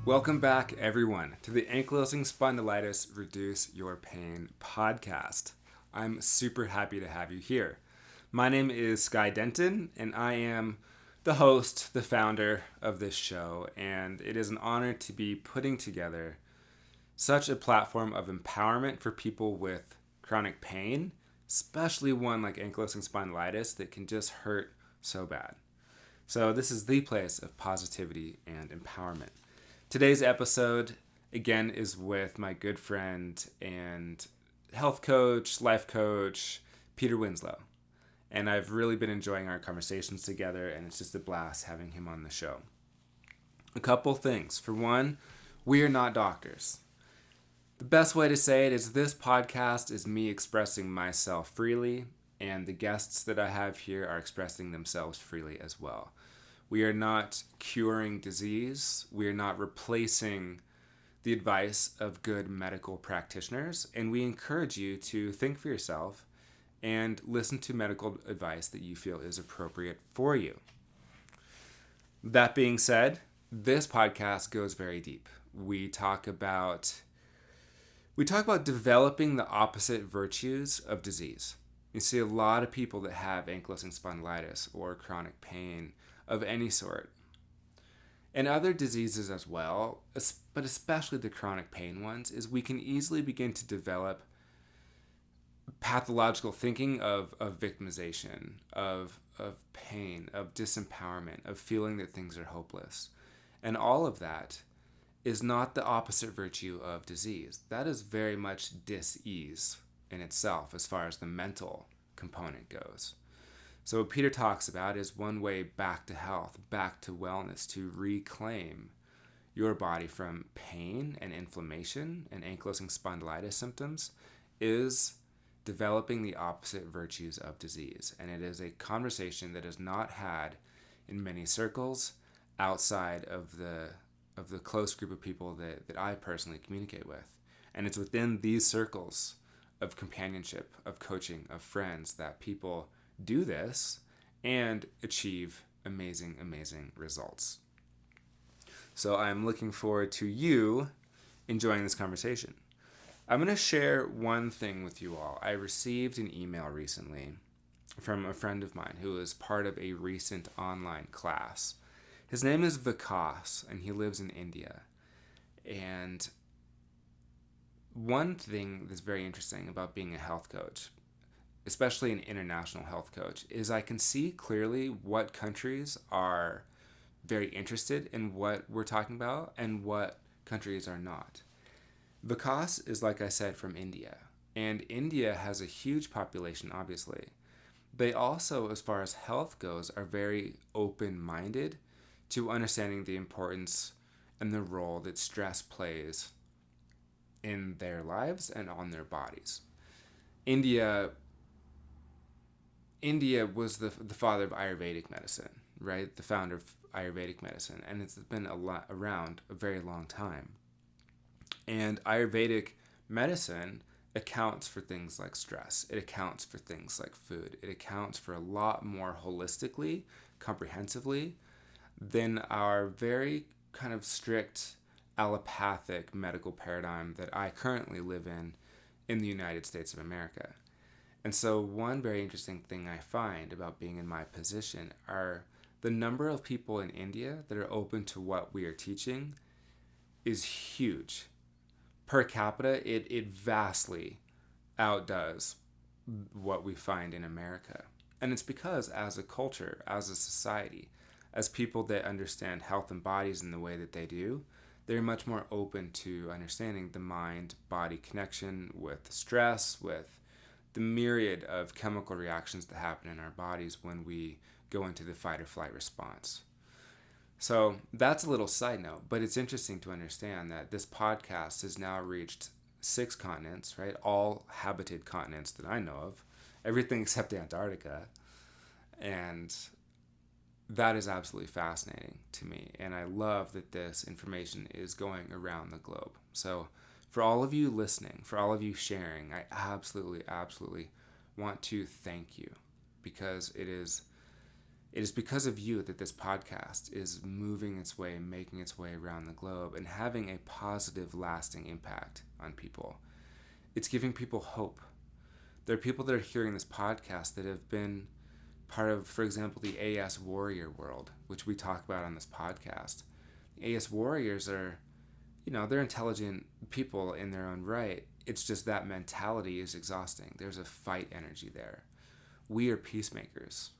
Welcome back, everyone, to the Ankylosing Spondylitis Reduce Your Pain podcast. I'm super happy to have you here. My name is Sky Denton, and I am the host, the founder of this show, and it is an honor to be putting together such a platform of empowerment for people with chronic pain, especially one like ankylosing spondylitis that can just hurt so bad. So this is the place of positivity and empowerment. Today's episode, again, is with my good friend and health coach, life coach, Peter Winslow. And I've really been enjoying our conversations together, and it's just a blast having him on the show. A couple things. For one, we are not doctors. The best way to say it is this podcast is me expressing myself freely, and the guests that I have here are expressing themselves freely as well. We are not curing disease. We are not replacing the advice of good medical practitioners, and we encourage you to think for yourself and listen to medical advice that you feel is appropriate for you. That being said, this podcast goes very deep. We talk about developing the opposite virtues of disease. You see a lot of people that have ankylosing spondylitis or chronic pain of any sort, and other diseases as well, but especially the chronic pain ones, is we can easily begin to develop pathological thinking of victimization, of pain, of disempowerment, of feeling that things are hopeless. And all of that is not the opposite virtue of disease. That is very much dis-ease in itself as far as the mental component goes. So what Peter talks about is one way back to health, back to wellness, to reclaim your body from pain and inflammation and ankylosing spondylitis symptoms is developing the opposite virtues of disease. And it is a conversation that is not had in many circles outside of the close group of people that I personally communicate with. And it's within these circles of companionship, of coaching, of friends that people do this and achieve amazing, amazing results. So I'm looking forward to you enjoying this conversation. I'm going to share one thing with you all. I received an email recently from a friend of mine who is part of a recent online class. His name is Vikas, and he lives in India. And one thing that's very interesting about being a health coach, especially an international health coach, is I can see clearly what countries are very interested in what we're talking about and what countries are not. Vikas is, like I said, from India, and India has a huge population, obviously. They also, as far as health goes, are very open-minded to understanding the importance and the role that stress plays in their lives and on their bodies. India was the father of Ayurvedic medicine, right? The founder of Ayurvedic medicine, and it's been around a very long time. And Ayurvedic medicine accounts for things like stress. It accounts for things like food. It accounts for a lot more holistically, comprehensively, than our very kind of strict allopathic medical paradigm that I currently live in the United States of America. And so one very interesting thing I find about being in my position are the number of people in India that are open to what we are teaching is huge. Per capita, it vastly outdoes what we find in America. And it's because as a culture, as a society, as people that understand health and bodies in the way that they do, they're much more open to understanding the mind-body connection with stress, with the myriad of chemical reactions that happen in our bodies when we go into the fight or flight response. So that's a little side note, but it's interesting to understand that this podcast has now reached 6 continents, right? All habited continents that I know of, everything except Antarctica. And that is absolutely fascinating to me. And I love that this information is going around the globe. So for all of you listening, for all of you sharing, I absolutely want to thank you, because it is It is because of you that this podcast is moving its way, making its way around the globe, and having a positive, lasting impact on people. It's giving people hope. There are people that are hearing this podcast that have been part of, for example, the AS warrior world, which we talk about on this podcast. The AS warriors are, they're intelligent people in their own right. It's just that mentality is exhausting. There's a fight energy there. We are peacemakers.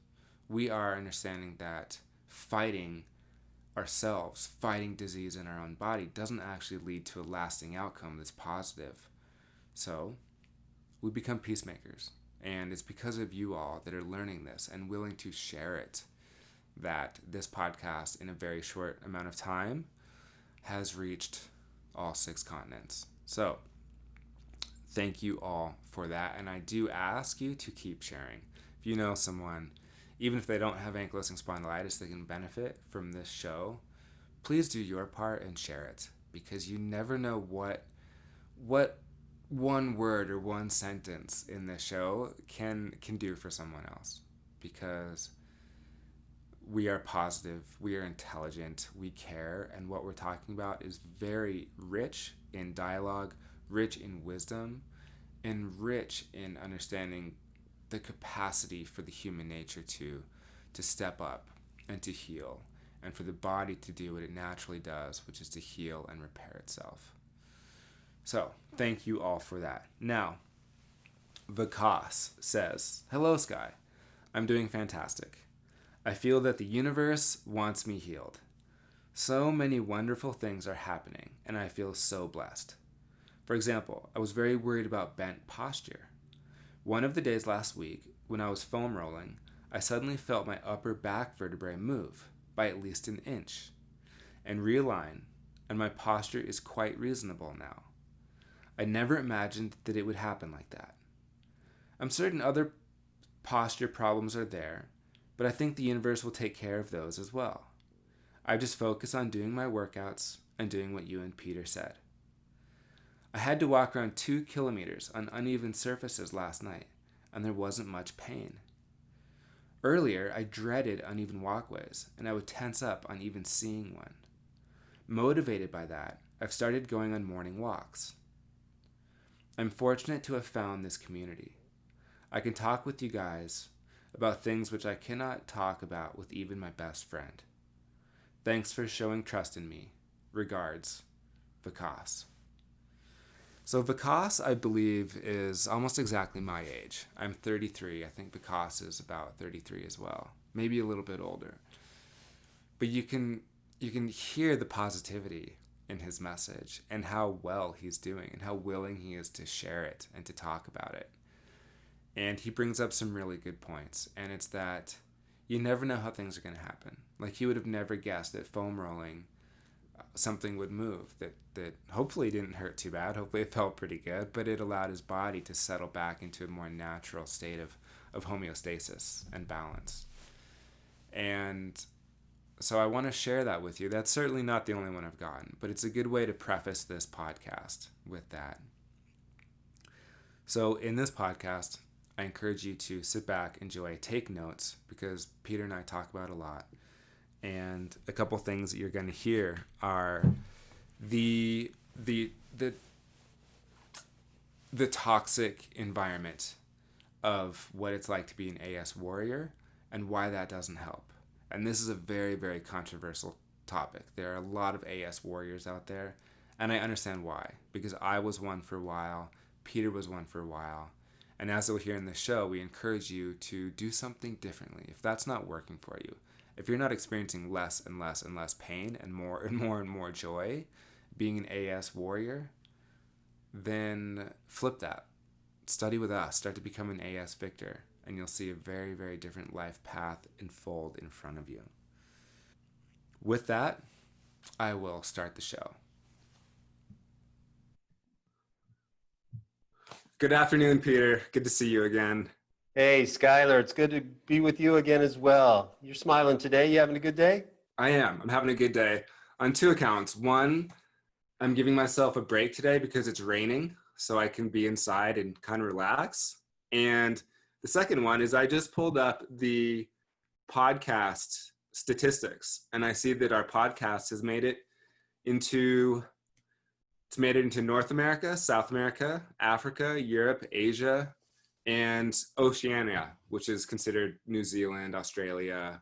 We are understanding that fighting ourselves, fighting disease in our own body, doesn't actually lead to a lasting outcome that's positive. So we become peacemakers. And it's because of you all that are learning this and willing to share it that this podcast, in a very short amount of time, has reached all 6 continents. So thank you all for that. And I do ask you to keep sharing. If you know someone, even if they don't have ankylosing spondylitis, that can benefit from this show, please do your part and share it, because you never know what one word or one sentence in this show can do for someone else. Because we are positive, we are intelligent, we care, and what we're talking about is very rich in dialogue, rich in wisdom, and rich in understanding the capacity for the human nature to step up and to heal, and for the body to do what it naturally does, which is to heal and repair itself. So, thank you all for that. Now, Vikas says, "Hello, Sky. I'm doing fantastic. I feel that the universe wants me healed. So many wonderful things are happening, and I feel so blessed. For example, I was very worried about bent posture. One of the days last week, when I was foam rolling, I suddenly felt my upper back vertebrae move by at least an inch and realign, and my posture is quite reasonable now. I never imagined that it would happen like that. I'm certain other posture problems are there, but I think the universe will take care of those as well. I just focus on doing my workouts and doing what you and Peter said. I had to walk around 2 kilometers on uneven surfaces last night, and there wasn't much pain. Earlier, I dreaded uneven walkways, and I would tense up on even seeing one. Motivated by that, I've started going on morning walks. I'm fortunate to have found this community. I can talk with you guys about things which I cannot talk about with even my best friend. Thanks for showing trust in me. Regards, Vikas." So Vikas, I believe, is almost exactly my age. I'm 33. I think Vikas is about 33 as well. Maybe a little bit older. But you can hear the positivity in his message and how well he's doing and how willing he is to share it and to talk about it. And he brings up some really good points. And it's that you never know how things are going to happen. Like, he would have never guessed that foam rolling, something would move that hopefully didn't hurt too bad. Hopefully it felt pretty good, but it allowed his body to settle back into a more natural state of homeostasis and balance. And so I want to share that with you. That's certainly not the only one I've gotten, but it's a good way to preface this podcast with that. So in this podcast, I encourage you to sit back, enjoy, take notes, because Peter and I talk about it a lot. And a couple things that you're going to hear are the toxic environment of what it's like to be an AS warrior and why that doesn't help. And this is a very, very controversial topic. There are a lot of AS warriors out there, and I understand why. Because I was one for a while, Peter was one for a while, and as you'll hear in the show, we encourage you to do something differently. If that's not working for you, if you're not experiencing less and less and less pain and more and more and more joy being an AS warrior, then flip that. Study with us. Start to become an AS victor, and you'll see a very, very different life path unfold in front of you. With that, I will start the show. Good afternoon, Peter. Good to see you again. Hey, Skylar, it's good to be with you again as well. You're smiling today. You having a good day? I am. I'm having a good day on 2 accounts. One, I'm giving myself a break today because it's raining, so I can be inside and kind of relax. And the second one is I just pulled up the podcast statistics, and I see that our podcast has made it into North America, South America, Africa, Europe, Asia, and Oceania, which is considered New Zealand, Australia.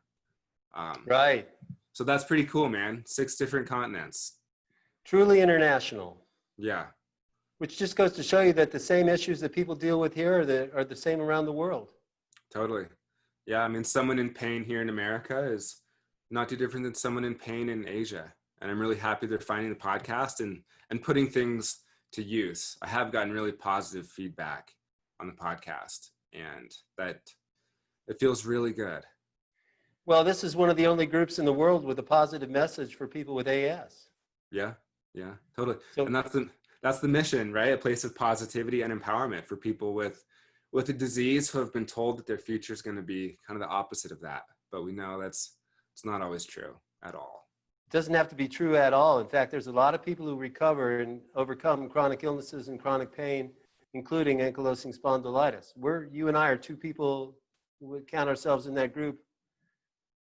Right. So that's pretty cool, man. 6 different continents. Truly international. Yeah. Which just goes to show you that the same issues that people deal with here are the same around the world. Totally. Yeah, I mean, someone in pain here in America is not too different than someone in pain in Asia. And I'm really happy they're finding the podcast and putting things to use. I have gotten really positive feedback on the podcast, and that it feels really good. Well, this is one of the only groups in the world with a positive message for people with AS. Yeah, totally. So, and that's the mission, right? A place of positivity and empowerment for people with a disease who have been told that their future is going to be kind of the opposite of that. But we know it's not always true at all. It doesn't have to be true at all. In fact, there's a lot of people who recover and overcome chronic illnesses and chronic pain, including ankylosing spondylitis. You and I are 2 people who would count ourselves in that group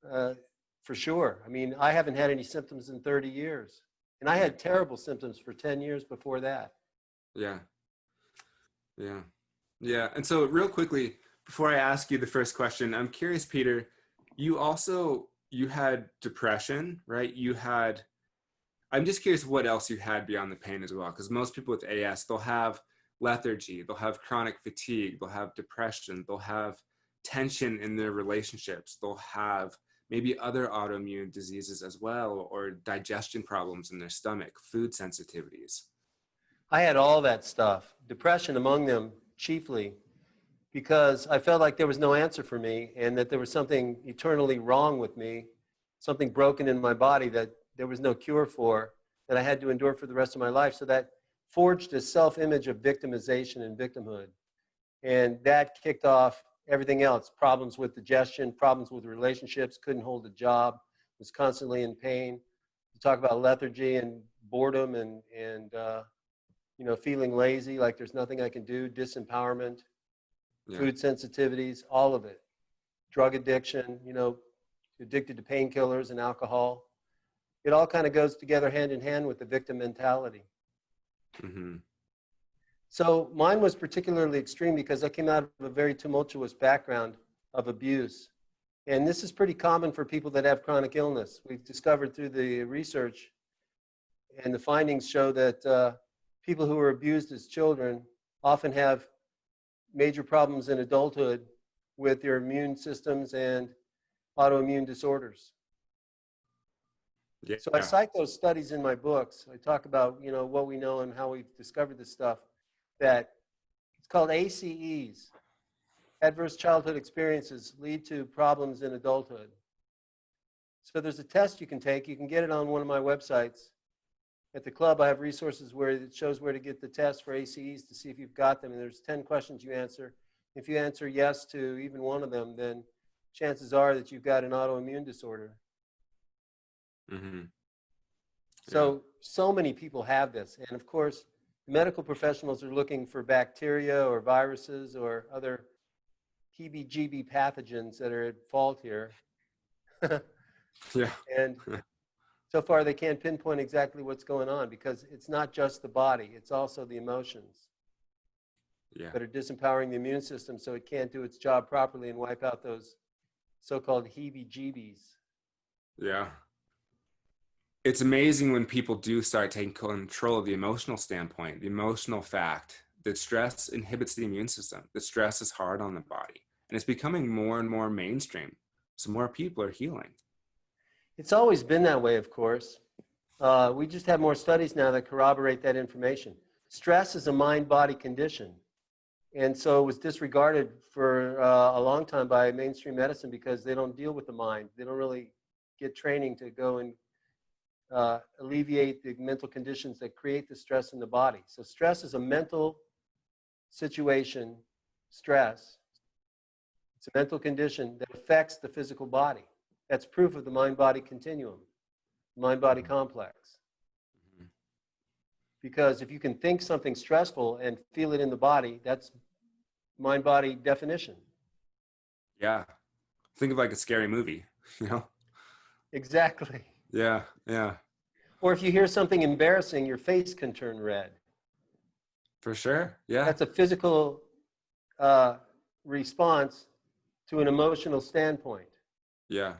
for sure. I mean, I haven't had any symptoms in 30 years. And I had terrible symptoms for 10 years before that. Yeah. And so real quickly, before I ask you the first question, I'm curious, Peter, you had depression, right? I'm just curious what else you had beyond the pain as well. Because most people with AS, they'll have lethargy, they'll have chronic fatigue, they'll have depression, they'll have tension in their relationships, they'll have maybe other autoimmune diseases as well, or digestion problems in their stomach, food sensitivities. I had all that stuff, depression among them chiefly, because I felt like there was no answer for me and that there was something eternally wrong with me, something broken in my body that there was no cure for, that I had to endure for the rest of my life. So that forged a self-image of victimization and victimhood. And that kicked off everything else, problems with digestion, problems with relationships, couldn't hold a job, was constantly in pain. You talk about lethargy and boredom and feeling lazy, like there's nothing I can do, disempowerment, food sensitivities, all of it. Drug addiction, addicted to painkillers and alcohol. It all kind of goes together hand in hand with the victim mentality. Mm-hmm. So mine was particularly extreme because I came out of a very tumultuous background of abuse. And this is pretty common for people that have chronic illness. We've discovered through the research, and the findings show that people who were abused as children often have major problems in adulthood with their immune systems and autoimmune disorders. Yeah. So I cite those studies in my books. I talk about, what we know and how we've discovered this stuff. That it's called ACEs, adverse childhood experiences lead to problems in adulthood. So there's a test you can take. You can get it on one of my websites. At the club, I have resources where it shows where to get the test for ACEs to see if you've got them. And there's 10 questions you answer. If you answer yes to even one of them, then chances are that you've got an autoimmune disorder. Mm-hmm. So many people have this. And of course, medical professionals are looking for bacteria or viruses or other heebie-jeebie pathogens that are at fault here. Yeah. And so far, they can't pinpoint exactly what's going on because it's not just the body, it's also the emotions that are disempowering the immune system so it can't do its job properly and wipe out those so-called heebie-jeebies. Yeah. It's amazing when people do start taking control of the emotional standpoint, the emotional fact that stress inhibits the immune system, that stress is hard on the body. And it's becoming more and more mainstream. So more people are healing. It's always been that way, of course. We just have more studies now that corroborate that information. Stress is a mind-body condition. And so it was disregarded for a long time by mainstream medicine because they don't deal with the mind. They don't really get training to go and alleviate the mental conditions that create the stress in the body. So stress is a mental situation, stress. It's a mental condition that affects the physical body. That's proof of the mind-body continuum, mind-body complex. Mm-hmm. Because if you can think something stressful and feel it in the body, that's mind-body definition. Yeah. Think of like a scary movie, you know? Exactly. Yeah, yeah, Or if you hear something embarrassing, your face can turn red. for sure. Yeah, That's a physical uh, response to an emotional standpoint. yeah.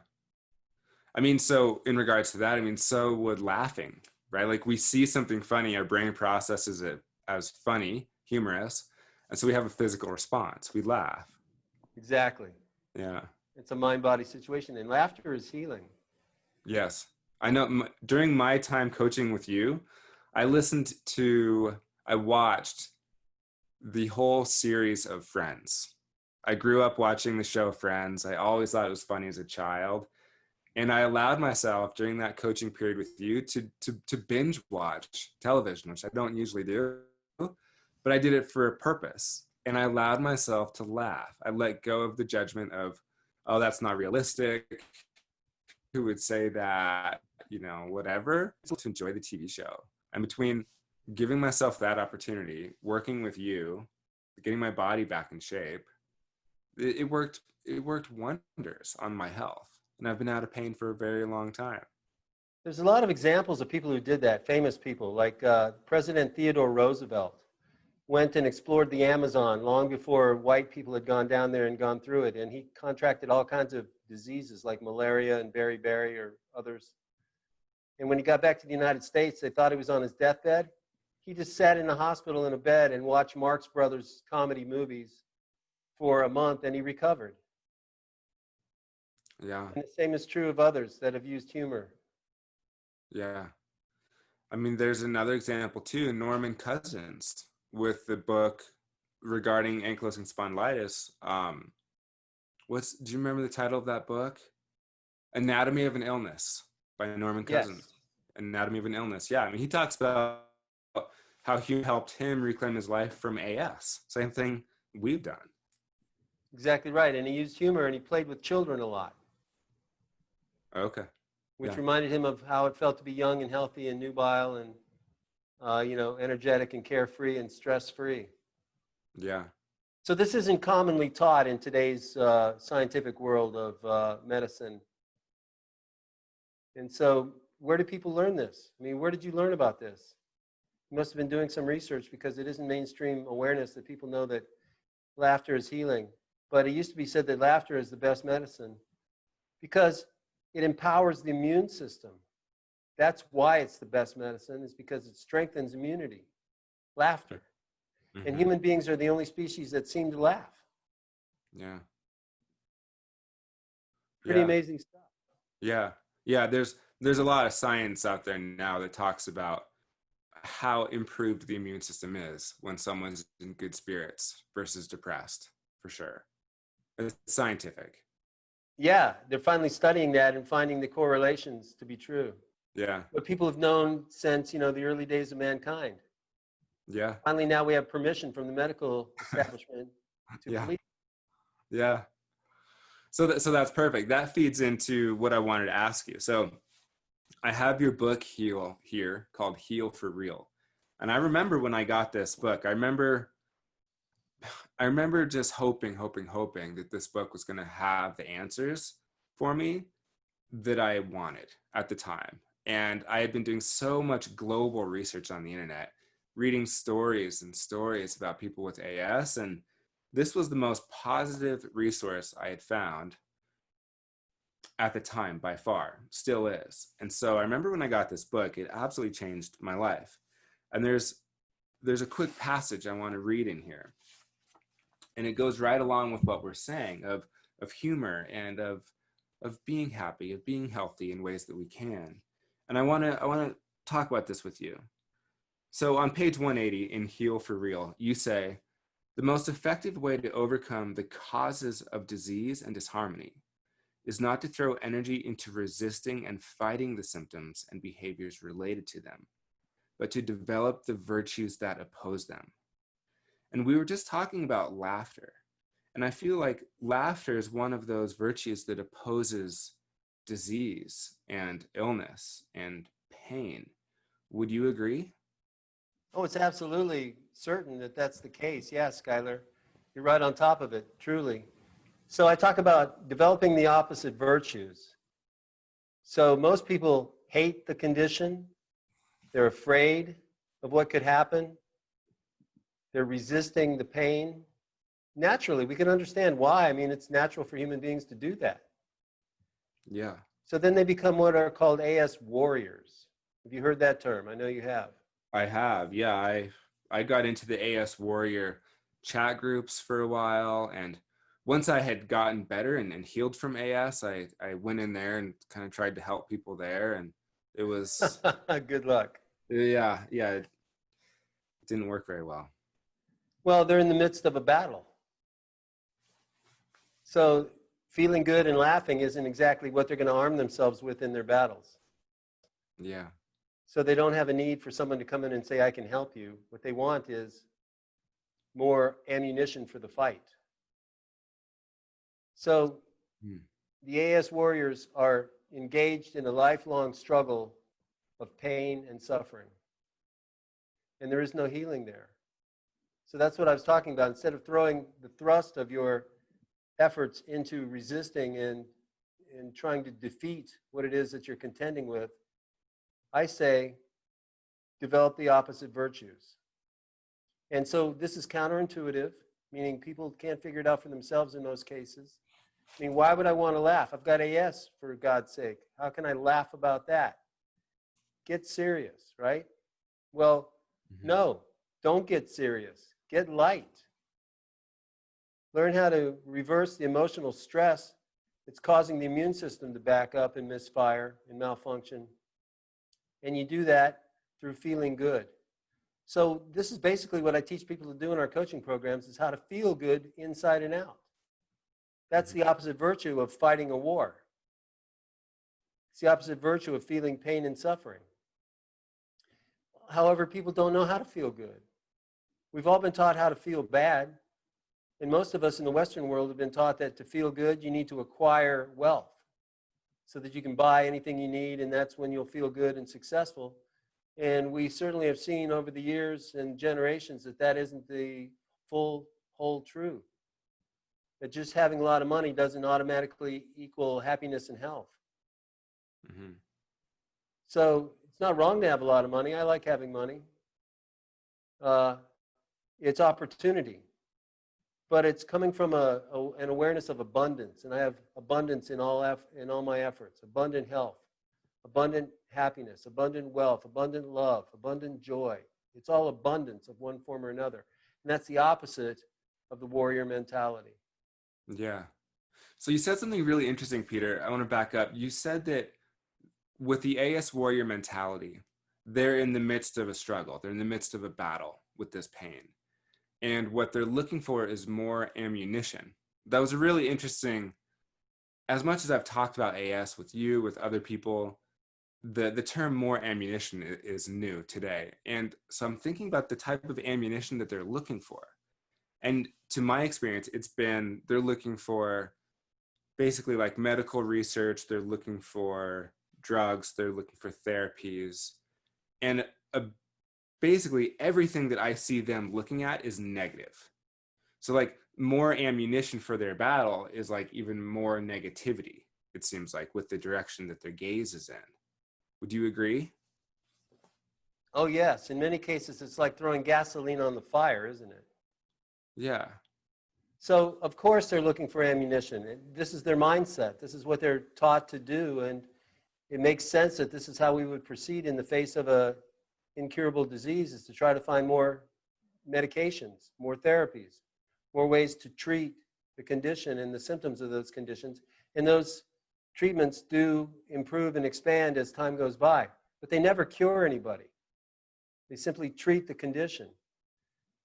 I mean, so in regards to that, I mean, so would laughing, right? Like we see something funny, our brain processes it as funny, humorous, and so we have a physical response. We laugh. Exactly. Yeah. It's a mind-body situation, and laughter is healing. Yes. I know during my time coaching with you, I listened to, I watched the whole series of Friends. I grew up watching the show Friends. I always thought it was funny as a child. And I allowed myself during that coaching period with you to binge watch television, which I don't usually do, but I did it for a purpose. And I allowed myself to laugh. I let go of the judgment of, oh, that's not realistic. Who would say that, whatever, to enjoy the TV show. And between giving myself that opportunity, working with you, getting my body back in shape, it worked wonders on my health. And I've been out of pain for a very long time. There's a lot of examples of people who did that, famous people, like President Theodore Roosevelt went and explored the Amazon long before white people had gone down there and gone through it. And he contracted all kinds of diseases like malaria and beriberi or others. And when he got back to the United States, they thought he was on his deathbed. He just sat in a hospital in a bed and watched Marx Brothers comedy movies for a month, and he recovered. Yeah. And the same is true of others that have used humor. Yeah. I mean, there's another example too, Norman Cousins with the book regarding ankylosing spondylitis. Do you remember the title of that book? Anatomy of an Illness by Norman Yes, Cousins. Anatomy of an Illness. Yeah, I mean, he talks about how he helped him reclaim his life from AS. Same thing we've done. exactly right. And he used humor and he played with children a lot, Okay. which Yeah. reminded him of how it felt to be young and healthy and nubile and, energetic and carefree and stress-free. Yeah. So this isn't commonly taught in today's scientific world of medicine. And so where do people learn this? I mean, where did you learn about this? You must have been doing some research because it isn't mainstream awareness that people know that laughter is healing. But it used to be said that laughter is the best medicine because it empowers the immune system. That's why it's the best medicine, is because it strengthens immunity. Laughter. And Mm-hmm. human beings are the only species that seem to laugh. Yeah. Pretty Yeah. amazing stuff. Yeah. Yeah. There's a lot of science out there now that talks about how improved the immune system is when someone's in good spirits versus depressed, for sure. It's scientific. Yeah, they're finally studying that and finding the correlations to be true. Yeah. What people have known since, the early days of mankind. Yeah. Finally, now we have permission from the medical establishment to Yeah. believe. Yeah. So that's perfect. That feeds into what I wanted to ask you. So I have your book Heal here called Heal for Real. And I remember when I got this book, I remember just hoping that this book was going to have the answers for me that I wanted at the time. And I had been doing so much global research on the internet, reading stories and stories about people with AS. And this was the most positive resource I had found at the time by far, still is. And so I remember when I got this book, it absolutely changed my life. And there's a quick passage I want to read in here. And it goes right along with what we're saying of humor and of being happy, of being healthy in ways that we can. And I want to talk about this with you. So on page 180 in Heal for Real, you say, the most effective way to overcome the causes of disease and disharmony is not to throw energy into resisting and fighting the symptoms and behaviors related to them, but to develop the virtues that oppose them. And we were just talking about laughter. And I feel like laughter is one of those virtues that opposes disease and illness and pain. Would you agree? Oh, it's absolutely certain that that's the case. Yeah, Skylar, you're right on top of it, truly. So I talk about developing the opposite virtues. So most people hate the condition. They're afraid of what could happen. They're resisting the pain. Naturally, we can understand why. I mean, it's natural for human beings to do that. Yeah. So then they become what are called AS warriors. Have you heard that term? I know you have. I have. Yeah, I got into the AS Warrior chat groups for a while, and once I had gotten better and healed from AS, I went in there and kind of tried to help people there, and it was Good luck. yeah, it didn't work very well. Well, they're in the midst of a battle. So feeling good and laughing isn't exactly what they're going to arm themselves with in their battles. Yeah. So they don't have a need for someone to come in and say, I can help you. What they want is more ammunition for the fight. So the AS warriors are engaged in a lifelong struggle of pain and suffering. And there is no healing there. So that's what I was talking about. Instead of throwing the thrust of your efforts into resisting and trying to defeat what it is that you're contending with, I say, develop the opposite virtues. And so this is counterintuitive, meaning people can't figure it out for themselves in most cases. I mean, why would I want to laugh? I've got AS, for God's sake. How can I laugh about that? Get serious, right? Well, no, don't get serious. Get light. Learn how to reverse the emotional stress that's causing the immune system to back up and misfire and malfunction. And you do that through feeling good. So this is basically what I teach people to do in our coaching programs, is how to feel good inside and out. That's the opposite virtue of fighting a war. It's the opposite virtue of feeling pain and suffering. However, people don't know how to feel good. We've all been taught how to feel bad. And most of us in the Western world have been taught that to feel good, you need to acquire wealth so that you can buy anything you need, and that's when you'll feel good and successful. And we certainly have seen over the years and generations that that isn't the full, whole truth. That just having a lot of money doesn't automatically equal happiness and health. So it's not wrong to have a lot of money. I like having money. It's opportunity. But it's coming from an awareness of abundance. And I have abundance in all my efforts. Abundant health, abundant happiness, abundant wealth, abundant love, abundant joy. It's all abundance of one form or another. And that's the opposite of the warrior mentality. Yeah. So you said something really interesting, Peter. I want to back up. You said that with the AS warrior mentality, they're in the midst of a struggle. They're in the midst of a battle with this pain. And what they're looking for is more ammunition. That was really interesting. As much as I've talked about AS with you, with other people, the term more ammunition is new today. And so I'm thinking about the type of ammunition that they're looking for. And to my experience, it's been, they're looking for basically like medical research, they're looking for drugs, they're looking for therapies. And basically everything that I see them looking at is negative. So like more ammunition for their battle is like even more negativity, it seems like, with the direction that their gaze is in. Would you agree? Oh, yes. In many cases, it's like throwing gasoline on the fire, isn't it? Yeah. So, of course, they're looking for ammunition. This is their mindset. This is what they're taught to do. And it makes sense that this is how we would proceed in the face of an incurable disease, is to try to find more medications, more therapies, more ways to treat the condition and the symptoms of those conditions. And those treatments do improve and expand as time goes by. But they never cure anybody. They simply treat the condition.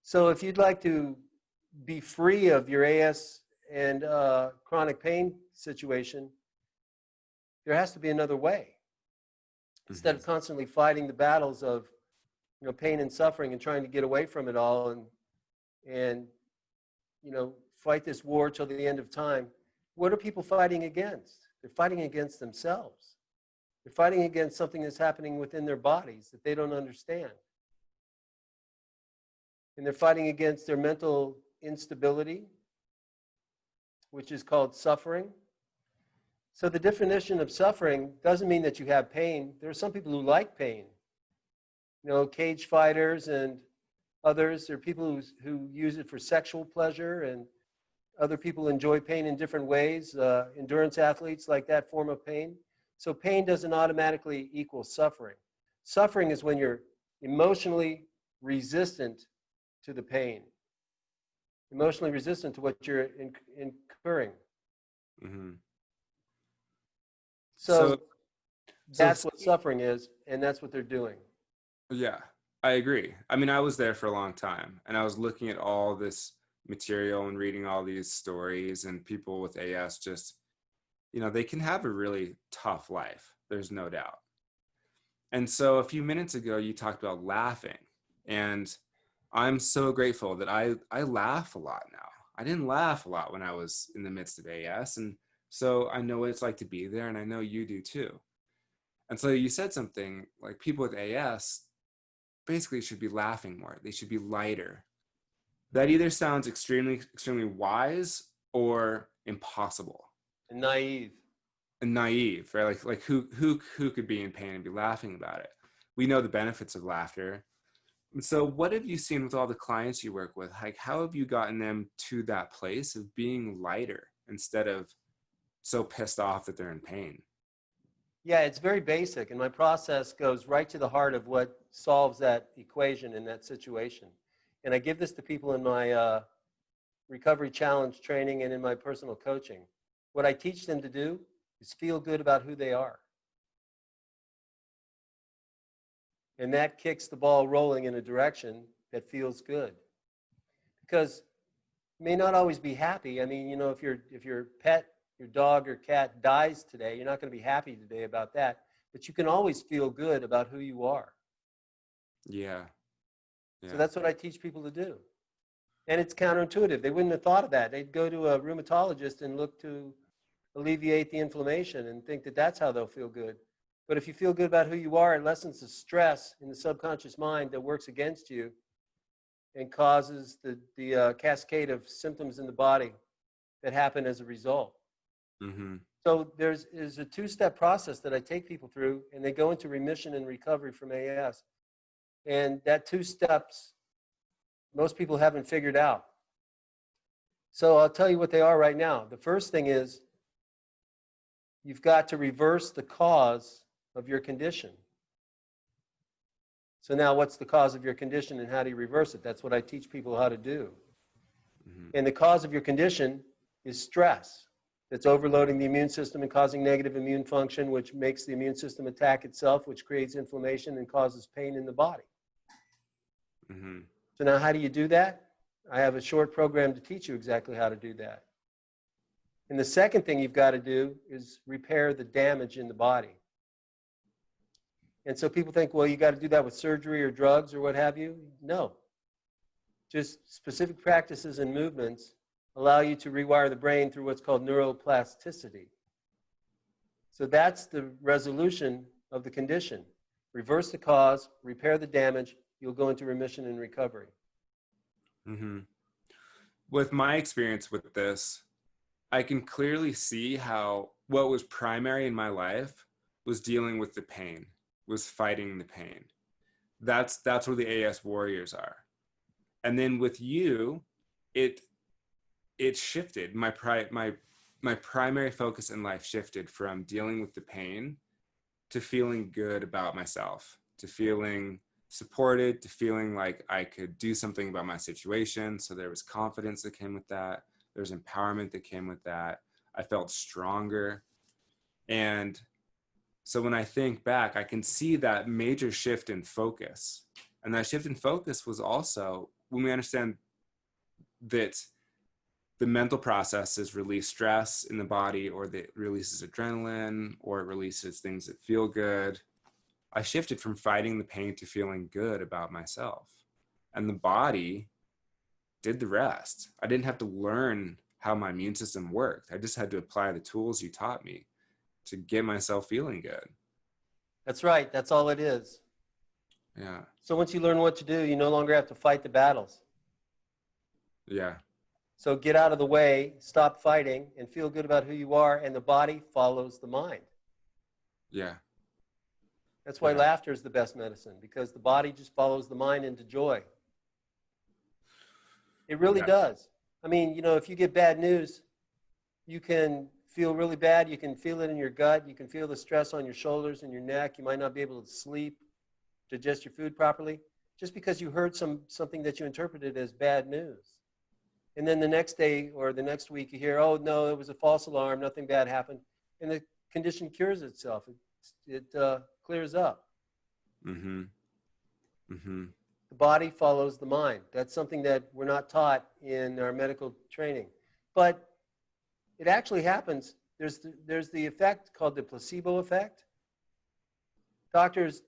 So if you'd like to be free of your AS and chronic pain situation, there has to be another way. Instead of constantly fighting the battles of, pain and suffering and trying to get away from it all and fight this war till the end of time, what are people fighting against? They're fighting against themselves. They're fighting against something that's happening within their bodies that they don't understand. And they're fighting against their mental instability. which is called suffering. So the definition of suffering doesn't mean that you have pain. There are some people who like pain. You know, cage fighters and others. There are people who use it for sexual pleasure, and other people enjoy pain in different ways. Endurance athletes like that form of pain. So pain doesn't automatically equal suffering. Suffering is when you're emotionally resistant to the pain, emotionally resistant to what you're incurring. Mm-hmm. So So that's what suffering is, and that's what they're doing. yeah, I agree. I mean, I was there for a long time, and I was looking at all this material and reading all these stories, and people with AS just, they can have a really tough life. There's no doubt. And so a few minutes ago, you talked about laughing, and I'm so grateful that I laugh a lot now. I didn't laugh a lot when I was in the midst of AS, and so I know what it's like to be there, and I know you do too. And so you said something like people with AS basically should be laughing more. They should be lighter. That either sounds extremely wise or impossible And naive. and naive, right? Like who could be in pain and be laughing about it? We know the benefits of laughter. And so what have you seen with all the clients you work with? Like, how have you gotten them to that place of being lighter instead of so pissed off that they're in pain? Yeah, it's very basic, and my process goes right to the heart of what solves that equation in that situation. And I give this to people in my recovery challenge training and in my personal coaching. What I teach them to do is feel good about who they are. And that kicks the ball rolling in a direction that feels good. Because you may not always be happy. I mean, if your pet, your dog or cat dies today, you're not going to be happy today about that. But you can always feel good about who you are. Yeah. So that's what I teach people to do. And it's counterintuitive. They wouldn't have thought of that. They'd go to a rheumatologist and look to alleviate the inflammation and think that that's how they'll feel good. But if you feel good about who you are, it lessens the stress in the subconscious mind that works against you and causes the cascade of symptoms in the body that happen as a result. Mm-hmm. So there's a two-step process that I take people through, and they go into remission and recovery from AS. And that two steps, most people haven't figured out. So I'll tell you what they are right now. The first thing is you've got to reverse the cause of your condition. So now what's the cause of your condition and how do you reverse it? That's what I teach people how to do. Mm-hmm. And the cause of your condition is stress. That's overloading the immune system and causing negative immune function, which makes the immune system attack itself, which creates inflammation and causes pain in the body. Mm-hmm. So now how do you do that? I have a short program to teach you exactly how to do that. And the second thing you've got to do is repair the damage in the body. And so people think, well, you got to do that with surgery or drugs or what have you. No. Just specific practices and movements allow you to rewire the brain through what's called neuroplasticity. So that's the resolution of the condition. Reverse the cause, repair the damage, you'll go into remission and recovery. Mm-hmm. With my experience with this, I can clearly see how what was primary in my life was dealing with the pain, was fighting the pain. That's where the AS warriors are. And then with you, it shifted. My primary focus in life shifted from dealing with the pain to feeling good about myself, to feeling supported, to feeling like I could do something about my situation. So there was confidence that came with that. There's empowerment that came with that. I felt stronger. And so when I think back, I can see that major shift in focus. And that shift in focus was also when we understand that the mental processes release stress in the body, or that releases adrenaline, or it releases things that feel good. I shifted from fighting the pain to feeling good about myself. And the body did the rest. I didn't have to learn how my immune system worked. I just had to apply the tools you taught me to get myself feeling good. That's right. That's all it is. Yeah. So once you learn what to do, you no longer have to fight the battles. Yeah. So get out of the way, stop fighting, and feel good about who you are, and the body follows the mind. Yeah. That's why Yeah. laughter is the best medicine, because the body just follows the mind into joy. It really Yeah. does. I mean, you know, if you get bad news, you can feel really bad. You can feel it in your gut. You can feel the stress on your shoulders and your neck. You might not be able to sleep, digest your food properly, just because you heard something that you interpreted as bad news. And then the next day or the next week, you hear, oh, no, it was a false alarm. Nothing bad happened. And the condition cures itself. It clears up. Mm-hmm. Mm-hmm. The body follows the mind. That's something that we're not taught in our medical training. But it actually happens. There's the effect called the placebo effect. Doctors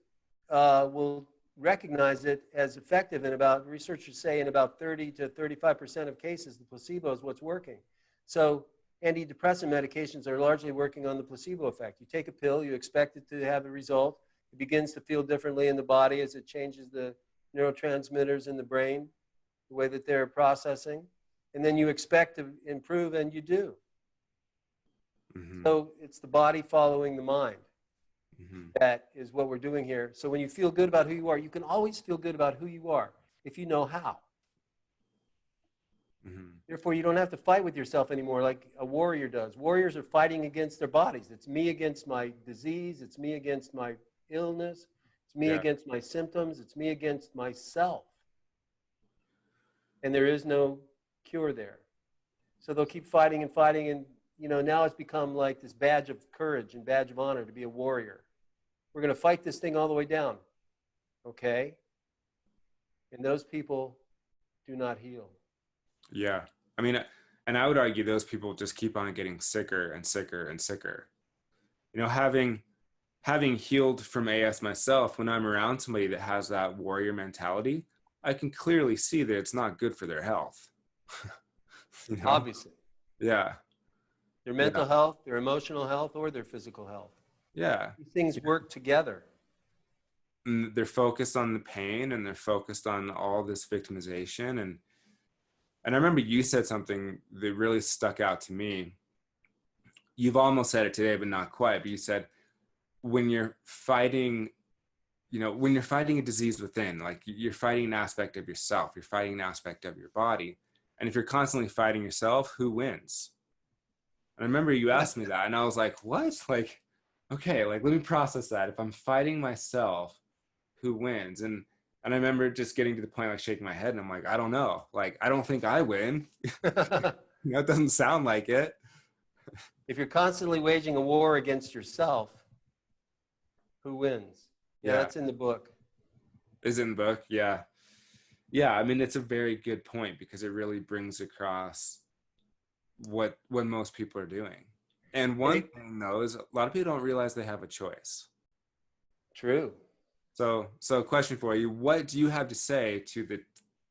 will recognize it as effective in about, researchers say, in about 30 to 35% of cases, the placebo is what's working. So antidepressant medications are largely working on the placebo effect. You take a pill, you expect it to have a result. It begins to feel differently in the body as it changes the neurotransmitters in the brain, the way that they're processing. And then you expect to improve, and you do. Mm-hmm. So it's the body following the mind. Mm-hmm. That is what we're doing here. So when you feel good about who you are, you can always feel good about who you are if you know how. Mm-hmm. Therefore, you don't have to fight with yourself anymore like a warrior does. Warriors are fighting against their bodies. It's me against my disease. It's me against my illness. It's me Yeah. against my symptoms. It's me against myself. And there is no cure there. So they'll keep fighting and fighting. And, you know, now it's become like this badge of courage and badge of honor to be a warrior. We're going to fight this thing all the way down. Okay? And those people do not heal. Yeah. I mean, and I would argue those people just keep on getting sicker and sicker and sicker. You know, having healed from AS myself, when I'm around somebody that has that warrior mentality, I can clearly see that it's not good for their health. You know? Obviously. Yeah. Their Yeah. mental health, their emotional health, or their physical health. Yeah. These things work together. And they're focused on the pain, and they're focused on all this victimization. And I remember you said something that really stuck out to me. You've almost said it today, but not quite. But you said, when you're fighting, you know, when you're fighting a disease within, like you're fighting an aspect of yourself, you're fighting an aspect of your body. And if you're constantly fighting yourself, who wins? And I remember you asked me that, and I was like, what? Like, okay, like, let me process that. If I'm fighting myself, who wins? And I remember just getting to the point, like, shaking my head, and I'm like, I don't know. Like, I don't think I win. You know, it doesn't sound like it. If you're constantly waging a war against yourself, who wins? Yeah, Yeah. that's in the book. Is in the book. Yeah. Yeah. I mean, it's a very good point, because it really brings across what most people are doing. And one thing, though, is a lot of people don't realize they have a choice. True. So a question for you: what do you have to say to the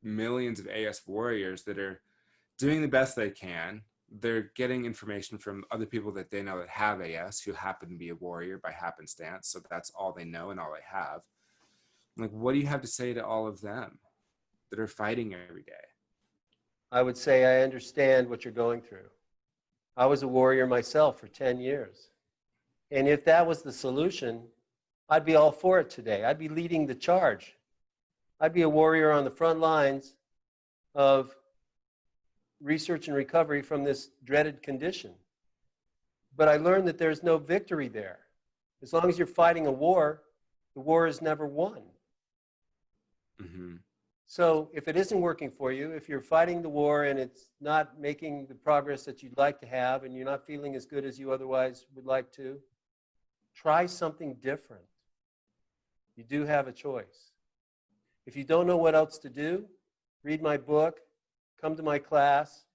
millions of AS warriors that are doing the best they can? They're getting information from other people that they know that have AS, who happen to be a warrior by happenstance, so that's all they know and all they have. Like, what do you have to say to all of them that are fighting every day? I would say I understand what you're going through. I was a warrior myself for 10 years. And if that was the solution, I'd be all for it today. I'd be leading the charge. I'd be a warrior on the front lines of research and recovery from this dreaded condition. But I learned that there's no victory there. As long as you're fighting a war, the war is never won. Mm-hmm. So if it isn't working for you, if you're fighting the war and it's not making the progress that you'd like to have, and you're not feeling as good as you otherwise would like to, try something different. You do have a choice. If you don't know what else to do, read my book, come to my class,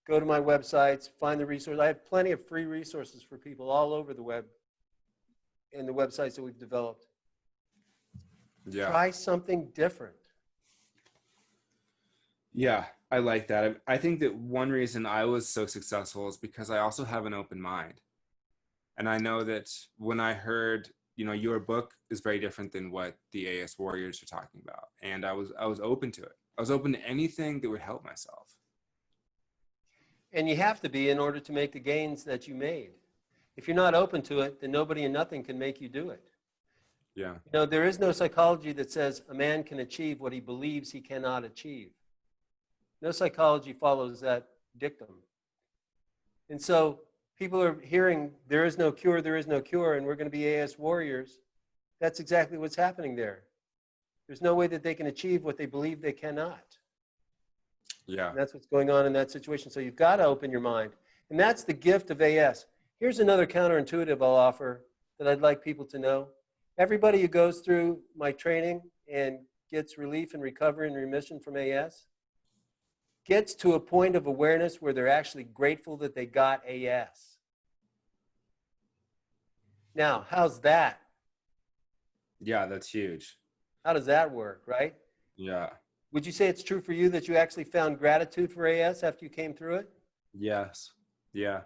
go to my websites, find the resources. I have plenty of free resources for people all over the web and the websites that we've developed. Yeah. Try something different. Yeah, I like that. I think that one reason I was so successful is because I also have an open mind. And I know that when I heard, you know, your book is very different than what the AS warriors are talking about. And I was open to it. I was open to anything that would help myself. And you have to be in order to make the gains that you made. If you're not open to it, then nobody and nothing can make you do it. Yeah. You know, there is no psychology that says a man can achieve what he believes he cannot achieve. No psychology follows that dictum. And so people are hearing there is no cure, and we're going to be AS warriors. That's exactly what's happening there. There's no way that they can achieve what they believe they cannot. Yeah. And that's what's going on in that situation. So you've got to open your mind. And that's the gift of AS. Here's another counterintuitive I'll offer that I'd like people to know. Everybody who goes through my training and gets relief and recovery and remission from AS gets to a point of awareness where they're actually grateful that they got AS. Now, how's that? Yeah, that's huge. How does that work, right? Yeah. Would you say it's true for you that you actually found gratitude for AS after you came through it? Yes. Yeah.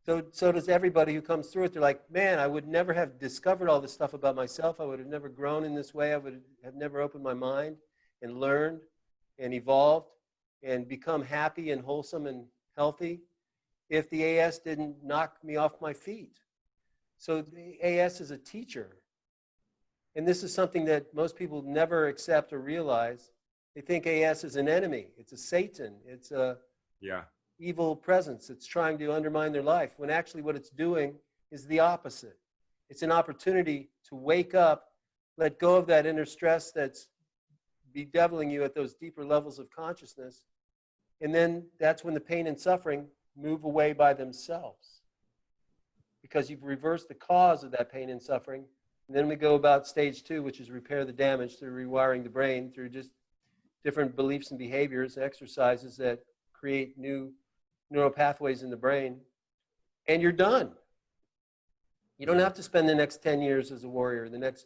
So does everybody who comes through it. They're like, man, I would never have discovered all this stuff about myself. I would have never grown in this way. I would have never opened my mind and learned and evolved and become happy and wholesome and healthy if the AS didn't knock me off my feet. So the AS is a teacher. And this is something that most people never accept or realize. They think AS is an enemy. It's a Satan. It's a evil presence that's trying to undermine their life, when actually what it's doing is the opposite. It's an opportunity to wake up, let go of that inner stress that's bedeviling you at those deeper levels of consciousness, and then that's when the pain and suffering move away by themselves, because you've reversed the cause of that pain and suffering. And then we go about stage 2, which is repair the damage through rewiring the brain through just different beliefs and behaviors and exercises that create new neural pathways in the brain, and you're done. You don't have to spend the next 10 years as a warrior, the next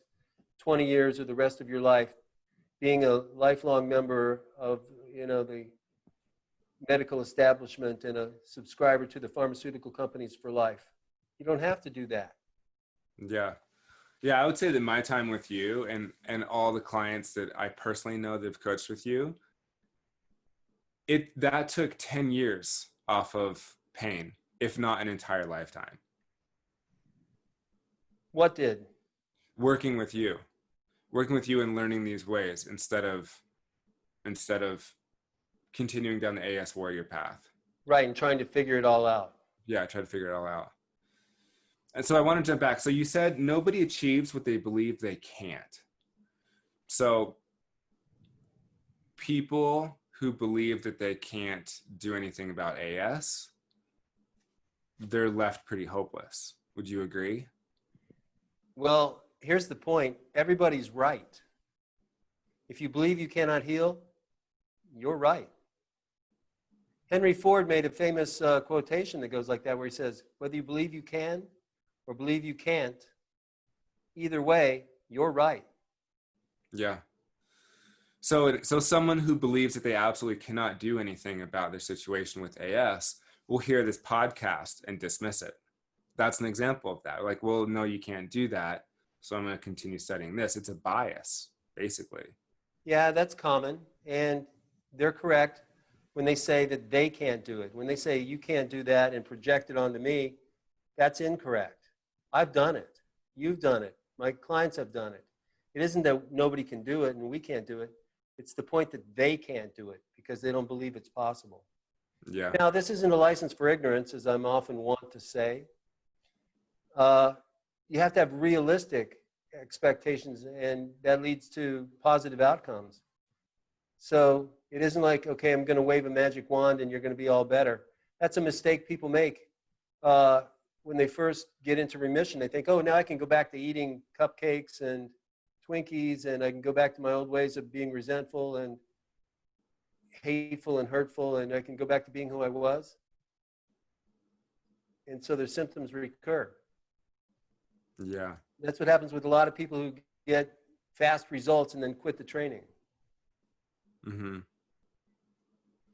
20 years or the rest of your life being a lifelong member of, the medical establishment and a subscriber to the pharmaceutical companies for life. You don't have to do that. Yeah. Yeah, I would say that my time with you and all the clients that I personally know that have coached with you, that took 10 years off of pain, if not an entire lifetime. What did? Working with you and learning these ways instead of continuing down the AS warrior path. Right, and trying to figure it all out. Yeah, I try to figure it all out. And so I want to jump back. So you said nobody achieves what they believe they can't. So people who believe that they can't do anything about AS, they're left pretty hopeless. Would you agree? Well, here's the point. Everybody's right. If you believe you cannot heal, you're right. Henry Ford made a famous quotation that goes like that, where he says, whether you believe you can or believe you can't, either way, you're right. Yeah. So someone who believes that they absolutely cannot do anything about their situation with AS will hear this podcast and dismiss it. That's an example of that. Like, well, no, you can't do that, so I'm going to continue studying this. It's a bias, basically. Yeah, that's common, and they're correct when they say that they can't do it. When they say you can't do that and project it onto me, that's incorrect. I've done it. You've done it. My clients have done it. It isn't that nobody can do it and we can't do it. It's the point that they can't do it because they don't believe it's possible. Yeah. Now, this isn't a license for ignorance, as I'm often wont to say. You have to have realistic expectations, and that leads to positive outcomes. So it isn't like, okay, I'm going to wave a magic wand and you're going to be all better. That's a mistake people make when they first get into remission. They think, oh, now I can go back to eating cupcakes and Twinkies, and I can go back to my old ways of being resentful and hateful and hurtful, and I can go back to being who I was. And so their symptoms recur. Yeah. That's what happens with a lot of people who get fast results and then quit the training. Mm-hmm.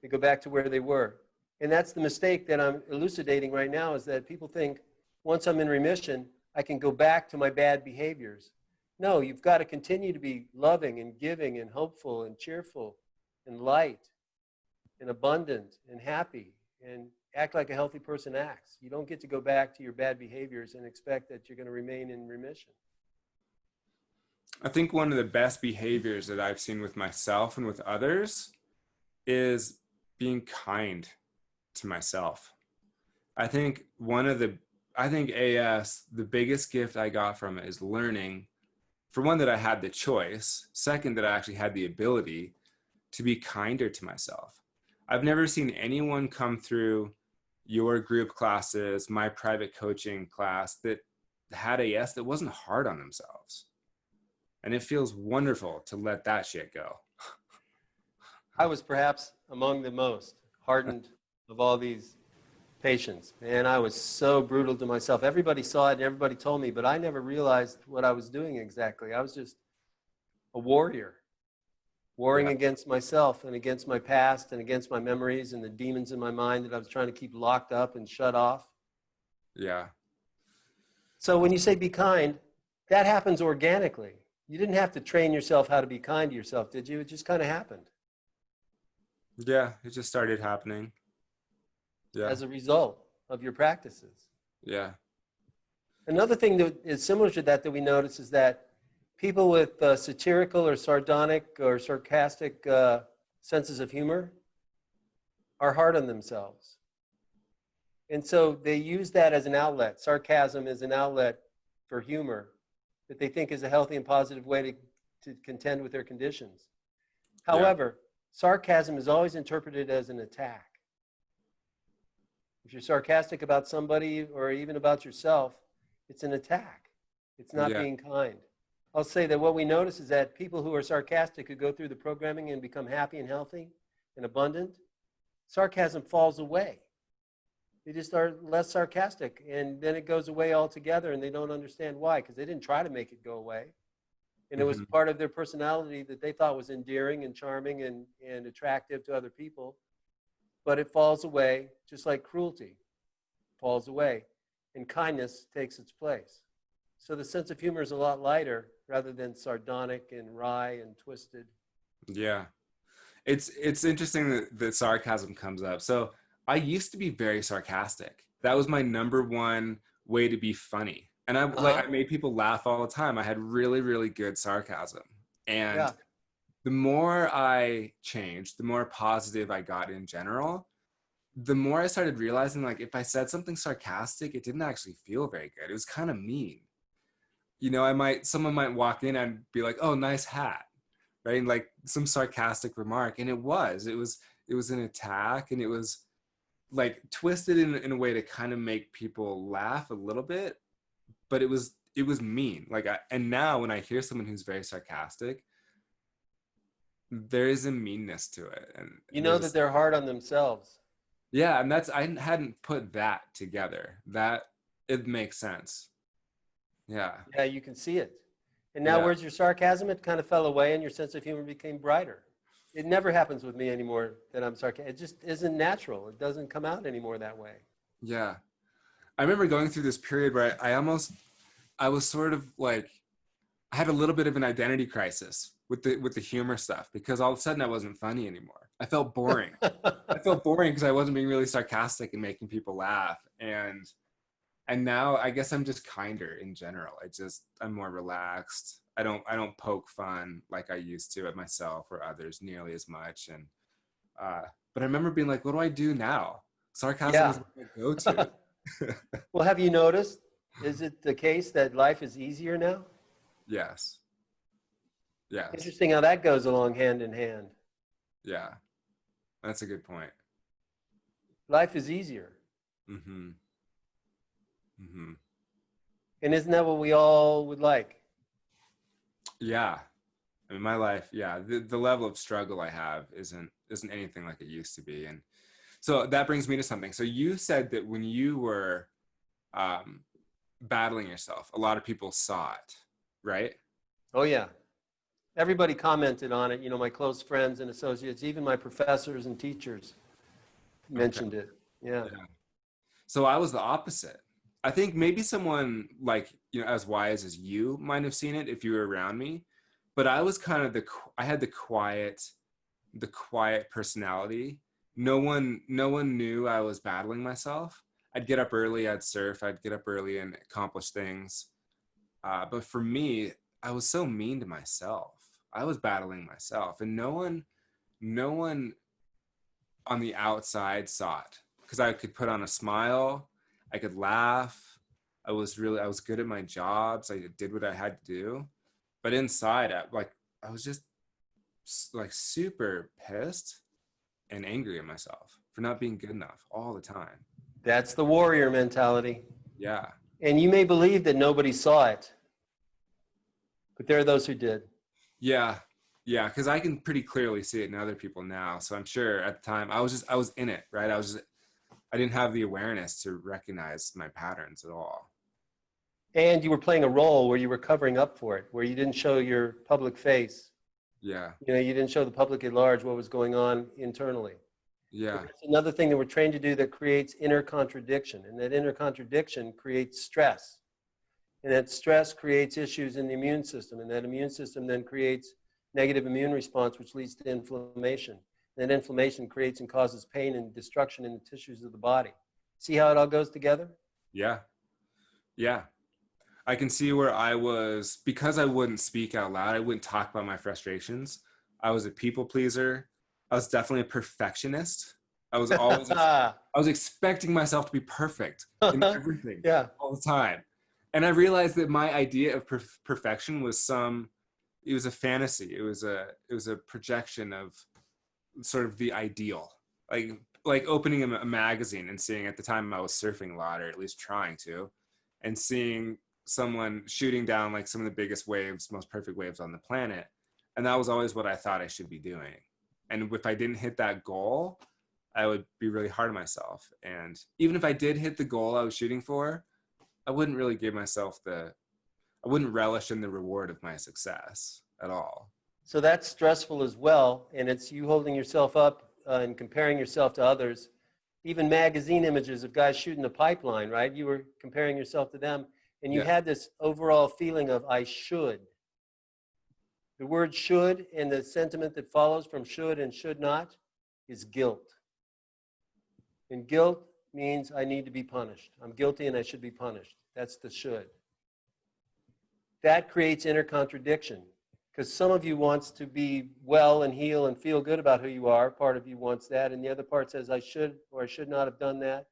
They go back to where they were. And that's the mistake that I'm elucidating right now, is that people think once I'm in remission, I can go back to my bad behaviors. No, you've got to continue to be loving and giving and hopeful and cheerful and light and abundant and happy and act like a healthy person acts. You don't get to go back to your bad behaviors and expect that you're going to remain in remission. I think one of the best behaviors that I've seen with myself and with others is being kind to myself. I think AS, the biggest gift I got from it is learning, for one, that I had the choice. Second, that I actually had the ability to be kinder to myself. I've never seen anyone come through your group classes, my private coaching class, that had AS that wasn't hard on themselves. And it feels wonderful to let that shit go. I was perhaps among the most hardened of all these patients. Man, I was so brutal to myself. Everybody saw it and everybody told me, but I never realized what I was doing exactly. I was just a warrior, warring against myself and against my past and against my memories and the demons in my mind that I was trying to keep locked up and shut off. Yeah. So when you say be kind, that happens organically. You didn't have to train yourself how to be kind to yourself, did you? It just kind of happened. Yeah, it just started happening. Yeah. As a result of your practices. Yeah. Another thing that is similar to that we notice is that people with satirical or sardonic or sarcastic senses of humor are hard on themselves. And so they use that as an outlet. Sarcasm is an outlet for humor that they think is a healthy and positive way to contend with their conditions. However, sarcasm is always interpreted as an attack. If you're sarcastic about somebody or even about yourself, it's an attack. It's not being kind. I'll say that what we notice is that people who are sarcastic, who go through the programming and become happy and healthy and abundant, sarcasm falls away. They just are less sarcastic, and then it goes away altogether, and they don't understand why, because they didn't try to make it go away. And it was part of their personality that they thought was endearing and charming and attractive to other people. But it falls away, just like cruelty falls away, and kindness takes its place. So the sense of humor is a lot lighter rather than sardonic and wry and twisted. Yeah. It's interesting that sarcasm comes up. So I used to be very sarcastic. That was my number one way to be funny. And I made people laugh all the time. I had really, really good sarcasm. And the more I changed, the more positive I got in general, the more I started realizing, like, if I said something sarcastic, it didn't actually feel very good. It was kind of mean. You know, someone might walk in and be like, "Oh, nice hat," right? And like some sarcastic remark. And it was an attack, and it was like twisted in a way to kind of make people laugh a little bit, but it was mean. And now when I hear someone who's very sarcastic, there is a meanness to it, and you know that they're hard on themselves. Yeah, and I hadn't put that together. That it makes sense. Yeah. Yeah, you can see it. And now where's your sarcasm? It kind of fell away, and your sense of humor became brighter. It never happens with me anymore that I'm sarcastic. It just isn't natural. It doesn't come out anymore that way. Yeah. I remember going through this period where I was sort of like, I had a little bit of an identity crisis with the humor stuff, because all of a sudden I wasn't funny anymore. I felt boring. I felt boring because I wasn't being really sarcastic and making people laugh. And now I guess I'm just kinder in general. I'm more relaxed. I don't poke fun like I used to at myself or others nearly as much. And but I remember being like, what do I do now? Sarcasm is what I go to. Well, have you noticed, is it the case that life is easier now? Yes. Yes. Interesting how that goes along hand in hand. Yeah. That's a good point. Life is easier. Mm-hmm. Mm-hmm. And isn't that what we all would like? Yeah. I mean, my life, the level of struggle I have isn't anything like it used to be. And so that brings me to something. So you said that when you were battling yourself, a lot of people saw it, right? Oh, yeah. Everybody commented on it. You know, my close friends and associates, even my professors and teachers mentioned it. Yeah. So I was the opposite. I think maybe someone like, you know, as wise as you might have seen it if you were around me, but I was kind of I had the quiet personality no one knew I was battling myself. I'd get up early, I'd surf, I'd get up early and accomplish things. But for me, I was so mean to myself. I was battling myself, and no one on the outside saw it because I could put on a smile, I could laugh. I was good at my jobs. I did what I had to do, but inside, I was just like super pissed and angry at myself for not being good enough all the time. That's the warrior mentality. Yeah. And you may believe that nobody saw it, but there are those who did. Yeah. Yeah. Cause I can pretty clearly see it in other people now. So I'm sure at the time I was in it, right? I didn't have the awareness to recognize my patterns at all. And you were playing a role where you were covering up for it, where you didn't show your public face. Yeah. You know, you didn't show the public at large what was going on internally. Yeah. It's another thing that we're trained to do that creates inner contradiction. And that inner contradiction creates stress. And that stress creates issues in the immune system. And that immune system then creates negative immune response, which leads to inflammation. And that inflammation creates and causes pain and destruction in the tissues of the body. See how it all goes together? Yeah. Yeah. I can see where because I wouldn't speak out loud, I wouldn't talk about my frustrations. I was a people pleaser. I was definitely a perfectionist. I was always, I was expecting myself to be perfect in everything Yeah. all the time. And I realized that my idea of perfection was it was a fantasy. It was a projection of sort of the ideal. Like opening a magazine and seeing, at the time I was surfing a lot, or at least trying to, and seeing someone shooting down like some of the biggest waves, most perfect waves on the planet. And that was always what I thought I should be doing. And if I didn't hit that goal, I would be really hard on myself. And even if I did hit the goal I was shooting for, I wouldn't really I wouldn't relish in the reward of my success at all. So that's stressful as well. And it's you holding yourself up and comparing yourself to others. Even magazine images of guys shooting the pipeline, right? You were comparing yourself to them. And you had this overall feeling of, I should. The word should and the sentiment that follows from should and should not is guilt. And guilt means I need to be punished. I'm guilty and I should be punished. That's the should. That creates inner contradiction because some of you wants to be well and heal and feel good about who you are. Part of you wants that. And the other part says I should or I should not have done that.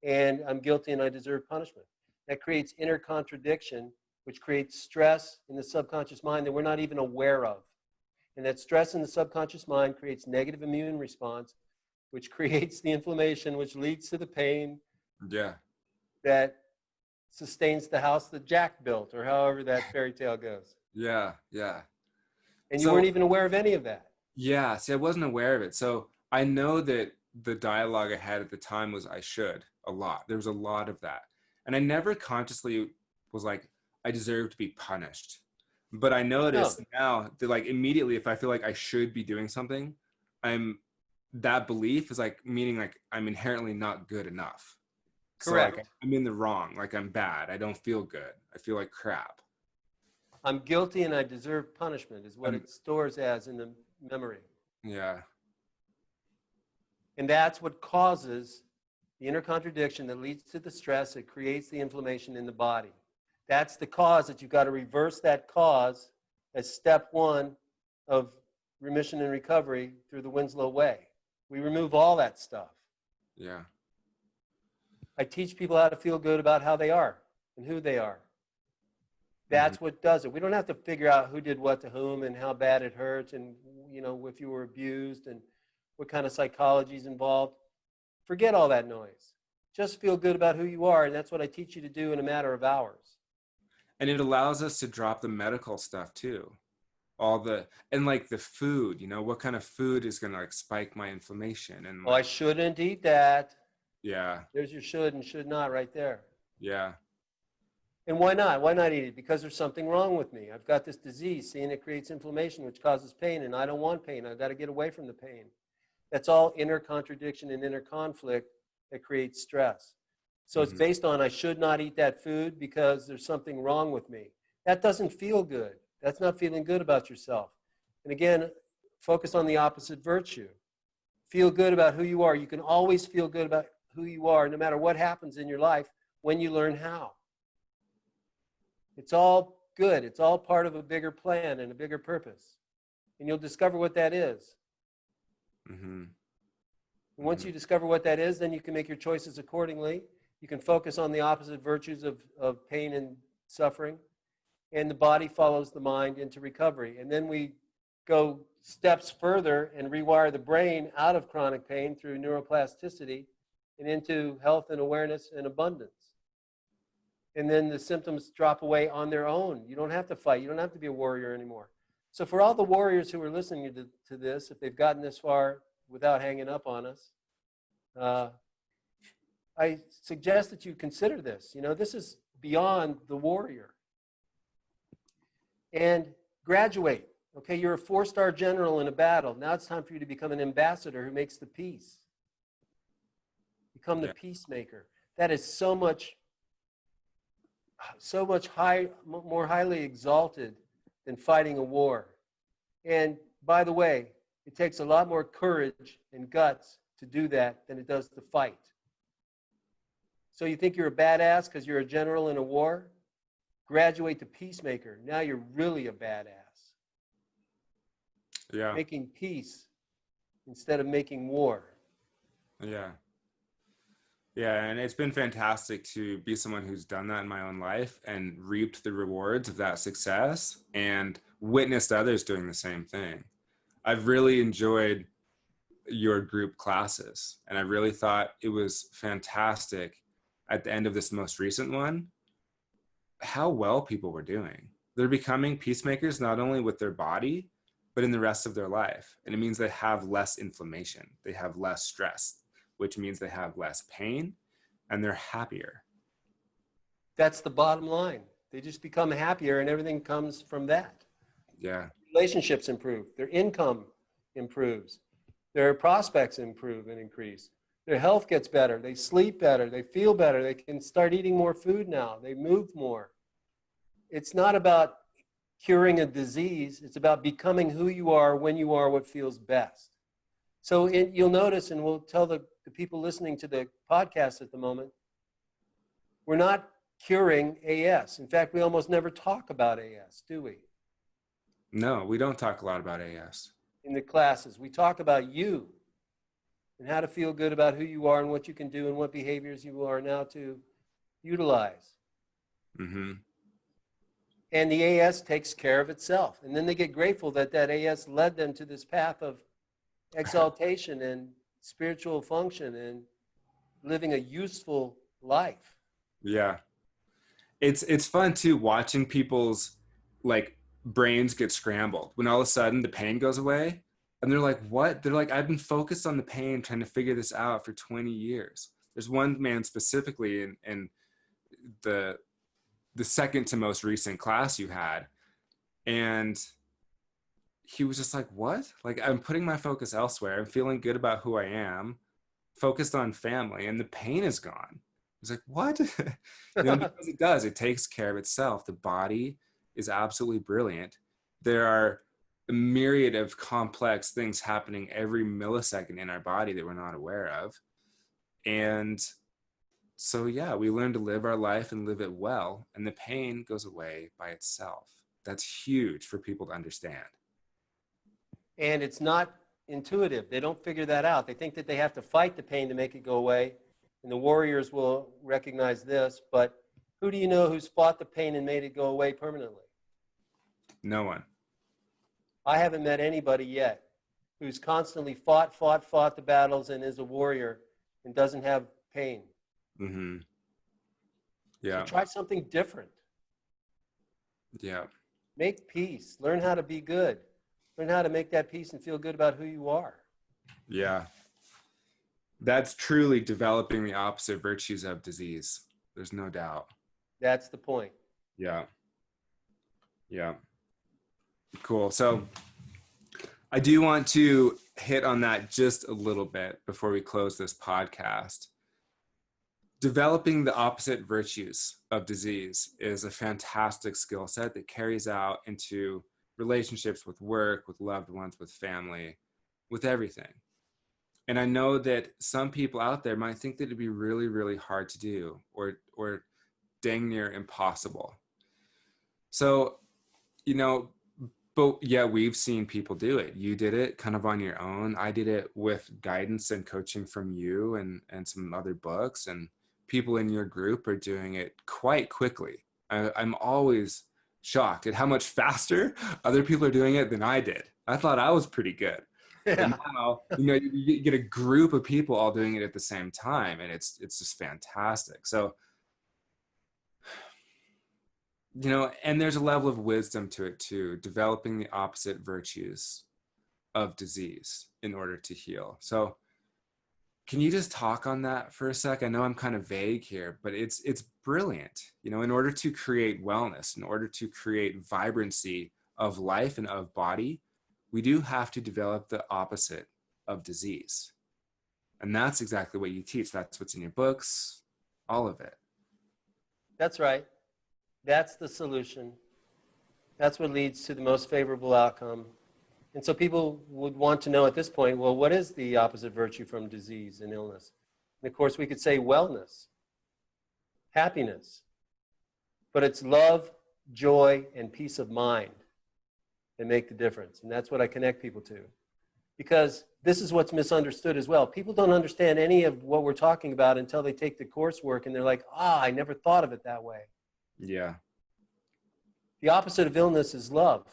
And I'm guilty and I deserve punishment. That creates inner contradiction, which creates stress in the subconscious mind that we're not even aware of. And that stress in the subconscious mind creates negative immune response, which creates the inflammation, which leads to the pain. Yeah. That sustains the house that Jack built, or however that fairy tale goes. Yeah. Yeah. And you weren't even aware of any of that. Yeah. See, I wasn't aware of it. So I know that the dialogue I had at the time was I should a lot. There was a lot of that. And I never consciously was like, I deserve to be punished. But I noticed now that like immediately if I feel like I should be doing something, that belief is like meaning like I'm inherently not good enough. Correct. So like, I'm in the wrong, like I'm bad. I don't feel good. I feel like crap. I'm guilty and I deserve punishment is what it stores as in the memory. Yeah. And that's what causes the inner contradiction that leads to the stress that creates the inflammation in the body. That's the cause that you've got to reverse that cause as step one of remission and recovery through the Winslow way. We remove all that stuff. Yeah. I teach people how to feel good about how they are and who they are. That's what does it. We don't have to figure out who did what to whom and how bad it hurts and, you know, if you were abused and what kind of psychology is involved. Forget all that noise. Just feel good about who you are, and that's what I teach you to do in a matter of hours. And it allows us to drop the medical stuff too. And like the food, you know, what kind of food is going to like spike my inflammation? And I shouldn't eat that. Yeah. There's your should and should not right there. Yeah. And why not? Why not eat it? Because there's something wrong with me. I've got this disease, and it creates inflammation, which causes pain, and I don't want pain. I've got to get away from the pain. That's all inner contradiction and inner conflict that creates stress. So it's based on I should not eat that food because there's something wrong with me. That doesn't feel good. That's not feeling good about yourself. And again, focus on the opposite virtue. feel good about who you are. You can always feel good about who you are, no matter what happens in your life, when you learn how. It's all good. It's all part of a bigger plan and a bigger purpose. And you'll discover what that is. Mm-hmm. And once you discover what that is, then you can make your choices accordingly. You can focus on the opposite virtues of pain and suffering. And the body follows the mind into recovery. And then we go steps further and rewire the brain out of chronic pain through neuroplasticity and into health and awareness and abundance. And then the symptoms drop away on their own. You don't have to fight. You don't have to be a warrior anymore. So for all the warriors who are listening to this, if they've gotten this far without hanging up on us, I suggest that you consider this. You know, this is beyond the warrior. And graduate. Okay, you're a 4-star general in a battle. Now it's time for you to become an ambassador who makes the peace. Become the peacemaker. That is so much more highly exalted than fighting a war. And by the way, it takes a lot more courage and guts to do that than it does to fight. So you think you're a badass because you're a general in a war? Graduate to peacemaker. Now you're really a badass. Yeah. Making peace instead of making war. Yeah. Yeah, and it's been fantastic to be someone who's done that in my own life and reaped the rewards of that success and witnessed others doing the same thing. I've really enjoyed your group classes, and I really thought it was fantastic at the end of this most recent one, how well people were doing. They're becoming peacemakers not only with their body, but in the rest of their life. And it means they have less inflammation, they have less stress, which means they have less pain, and they're happier. That's the bottom line. They just become happier, and everything comes from that. Yeah. Relationships improve. Their income improves. Their prospects improve and increase. Their health gets better. They sleep better. They feel better. They can start eating more food now. They move more. It's not about curing a disease. It's about becoming who you are when you are what feels best. So you'll notice, and we'll tell the people listening to the podcast at the moment, we're not curing AS. In fact, we almost never talk about AS, do we? No, we don't talk a lot about AS. In the classes, we talk about you and how to feel good about who you are and what you can do and what behaviors you are now to utilize. Mm-hmm. And the AS takes care of itself. And then they get grateful that that AS led them to this path of exaltation and spiritual function and living a useful life. Yeah. It's fun too, watching people's like brains get scrambled when all of a sudden the pain goes away and they're like, what? They're like, I've been focused on the pain trying to figure this out for 20 years. There's one man specifically in the second to most recent class you had, and he was just like, what? Like, I'm putting my focus elsewhere. I'm feeling good about who I am, focused on family, and the pain is gone. He's like, what? Because it does. It takes care of itself. The body is absolutely brilliant. There are a myriad of complex things happening every millisecond in our body that we're not aware of. And so, yeah, we learn to live our life and live it well, and the pain goes away by itself. That's huge for people to understand. And it's not intuitive. They don't figure that out. They think that they have to fight the pain to make it go away. And the warriors will recognize this. But who do you know who's fought the pain and made it go away permanently? No one. I haven't met anybody yet who's constantly fought the battles and is a warrior and doesn't have pain. Mm-hmm. Yeah. So try something different. Yeah. Make peace. Learn how to be good. Learn how to make that peace and feel good about who you are. Yeah. That's truly developing the opposite virtues of disease. There's no doubt. That's the point. Yeah. Yeah. Cool. So I do want to hit on that just a little bit before we close this podcast. Developing the opposite virtues of disease is a fantastic skill set that carries out into relationships with work, with loved ones, with family, with everything. And I know that some people out there might think that it'd be really, really hard to do, or dang near impossible. So, you know, but yeah, we've seen people do it. You did it kind of on your own. I did it with guidance and coaching from you and some other books, and people in your group are doing it quite quickly. I'm always shocked at how much faster other people are doing it than I did. I thought I was pretty good. But Yeah. now, you get a group of people all doing it at the same time, and it's just fantastic. So, and there's a level of wisdom to it too, developing the opposite virtues of disease in order to heal. So, can you just talk on that for a sec? I know I'm kind of vague here, but it's brilliant. In order to create wellness, in order to create vibrancy of life and of body, we do have to develop the opposite of disease. And that's exactly what you teach. That's what's in your books, all of it. That's right. That's the solution. That's what leads to the most favorable outcome. And so people would want to know at this point, well, what is the opposite virtue from disease and illness? And of course, we could say wellness, happiness, but it's love, joy, and peace of mind that make the difference. And that's what I connect people to. Because this is what's misunderstood as well. People don't understand any of what we're talking about until they take the coursework and they're like, I never thought of it that way. Yeah. The opposite of illness is love,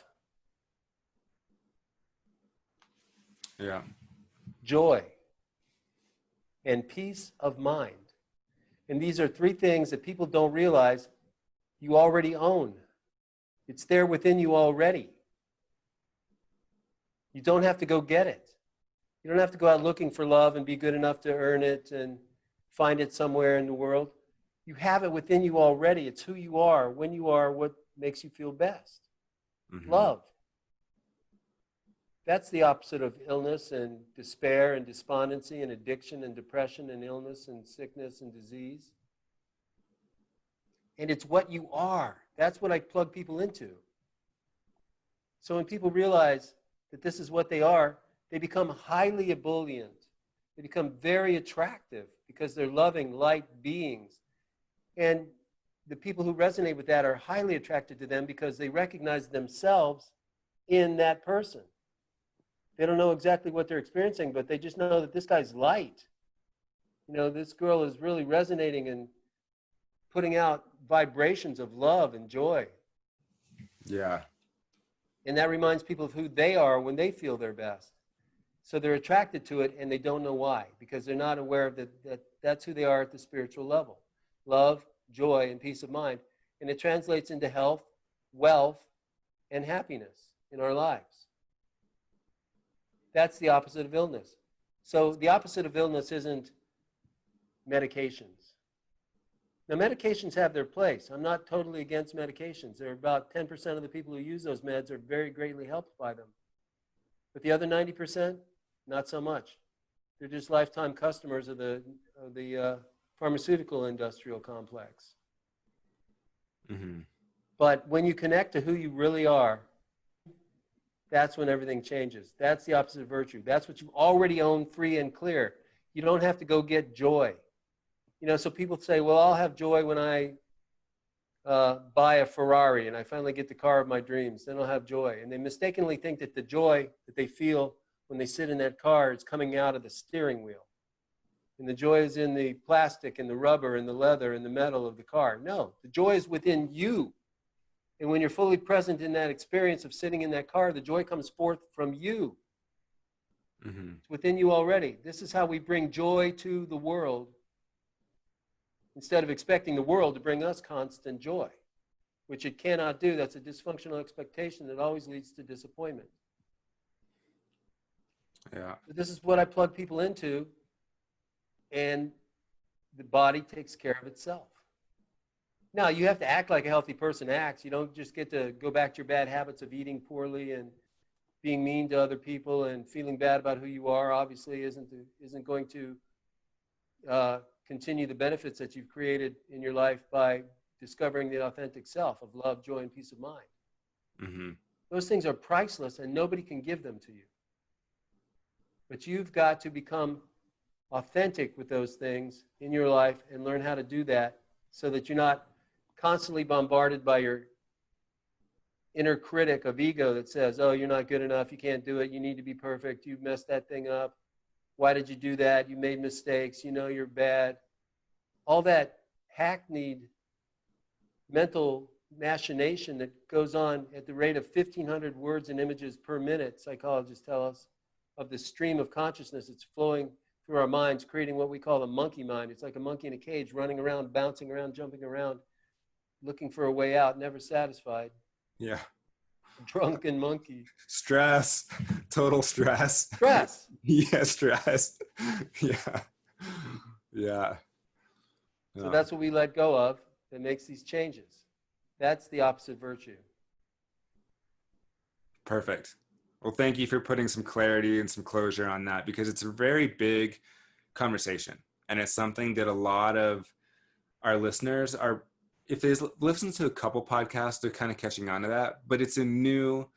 Yeah. joy, and peace of mind. And these are three things that people don't realize you already own. It's there within you already. You don't have to go get it. You don't have to go out looking for love and be good enough to earn it and find it somewhere in the world. You have it within you already. It's who you are, when you are, what makes you feel best. Mm-hmm. Love. That's the opposite of illness and despair and despondency and addiction and depression and illness and sickness and disease. And it's what you are. That's what I plug people into. So when people realize that this is what they are, they become highly ebullient. They become very attractive because they're loving, light beings. And the people who resonate with that are highly attracted to them because they recognize themselves in that person. They don't know exactly what they're experiencing, but they just know that this guy's light. This girl is really resonating and putting out vibrations of love and joy. Yeah. And that reminds people of who they are when they feel their best. So they're attracted to it and they don't know why, because they're not aware of that that's who they are at the spiritual level. Love, joy, and peace of mind. And it translates into health, wealth, and happiness in our lives. That's the opposite of illness. So the opposite of illness isn't medications. Now, medications have their place. I'm not totally against medications. There are about 10% of the people who use those meds are very greatly helped by them. But the other 90%, not so much. They're just lifetime customers of the pharmaceutical industrial complex. Mm-hmm. But when you connect to who you really are, that's when everything changes. That's the opposite of virtue. That's what you already own free and clear. You don't have to go get joy. So people say, well, I'll have joy when I buy a Ferrari and I finally get the car of my dreams. Then I'll have joy. And they mistakenly think that the joy that they feel when they sit in that car is coming out of the steering wheel. And the joy is in the plastic and the rubber and the leather and the metal of the car. No, the joy is within you. And when you're fully present in that experience of sitting in that car, the joy comes forth from you. Mm-hmm. It's within you already. This is how we bring joy to the world instead of expecting the world to bring us constant joy, which it cannot do. That's a dysfunctional expectation that always leads to disappointment. Yeah. So this is what I plug people into, and the body takes care of itself. Now, you have to act like a healthy person acts. You don't just get to go back to your bad habits of eating poorly and being mean to other people and feeling bad about who you are. Obviously isn't going to continue the benefits that you've created in your life by discovering the authentic self of love, joy, and peace of mind. Mm-hmm. Those things are priceless and nobody can give them to you. But you've got to become authentic with those things in your life and learn how to do that so that you're not constantly bombarded by your inner critic of ego that says, oh, you're not good enough, you can't do it, you need to be perfect, you messed that thing up, why did you do that, you made mistakes, you know you're bad. All that hackneyed mental machination that goes on at the rate of 1,500 words and images per minute, psychologists tell us, of the stream of consciousness that's flowing through our minds, creating what we call a monkey mind. It's like a monkey in a cage, running around, bouncing around, jumping around, looking for a way out, never satisfied. Yeah. Drunken monkey. Stress. Total stress. Stress. Yeah, stress. Yeah. Yeah. So that's what we let go of that makes these changes. That's the opposite virtue. Perfect. Well, thank you for putting some clarity and some closure on that, because it's a very big conversation. And it's something that a lot of our listeners are, if they listen to a couple podcasts, they're kind of catching on to that. But it's a new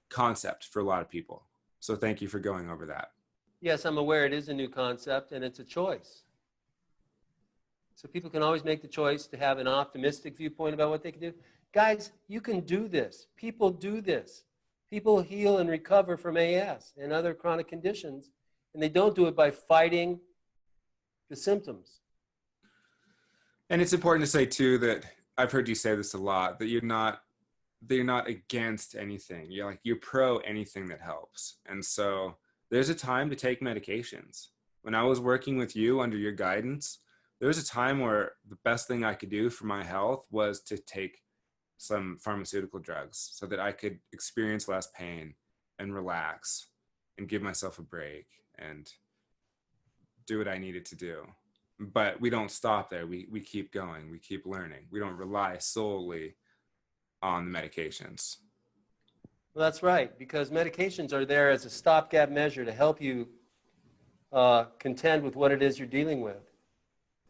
concept for a lot of people. So thank you for going over that. Yes, I'm aware it is a new concept and it's a choice. So people can always make the choice to have an optimistic viewpoint about what they can do. Guys, you can do this. People do this. People heal and recover from AS and other chronic conditions, and they don't do it by fighting the symptoms. And it's important to say too that I've heard you say this a lot, that you're not against anything. You're pro anything that helps. And so there's a time to take medications. When I was working with you under your guidance, there was a time where the best thing I could do for my health was to take some pharmaceutical drugs so that I could experience less pain and relax and give myself a break and do what I needed to do. But we don't stop there. We keep going. We keep learning. We don't rely solely on the medications. Well, that's right, because medications are there as a stopgap measure to help you contend with what it is you're dealing with.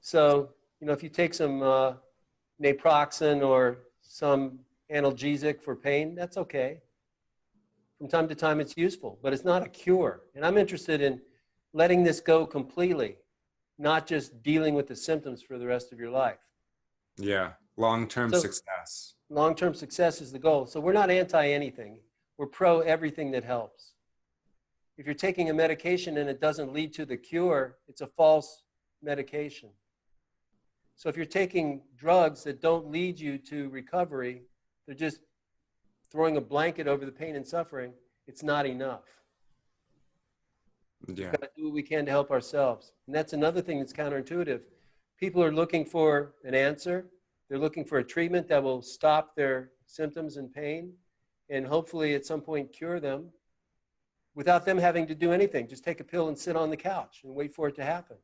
So, if you take some naproxen or some analgesic for pain, that's okay. From time to time, it's useful, but it's not a cure. And I'm interested in letting this go completely, not just dealing with the symptoms for the rest of your life. Yeah, long-term success. Long-term success is the goal. So we're not anti-anything. We're pro everything that helps. If you're taking a medication and it doesn't lead to the cure, it's a false medication. So if you're taking drugs that don't lead you to recovery, they're just throwing a blanket over the pain and suffering, it's not enough. Yeah. We've got to do what we can to help ourselves. And that's another thing that's counterintuitive. People are looking for an answer. They're looking for a treatment that will stop their symptoms and pain and hopefully at some point cure them without them having to do anything. Just take a pill and sit on the couch and wait for it to happen.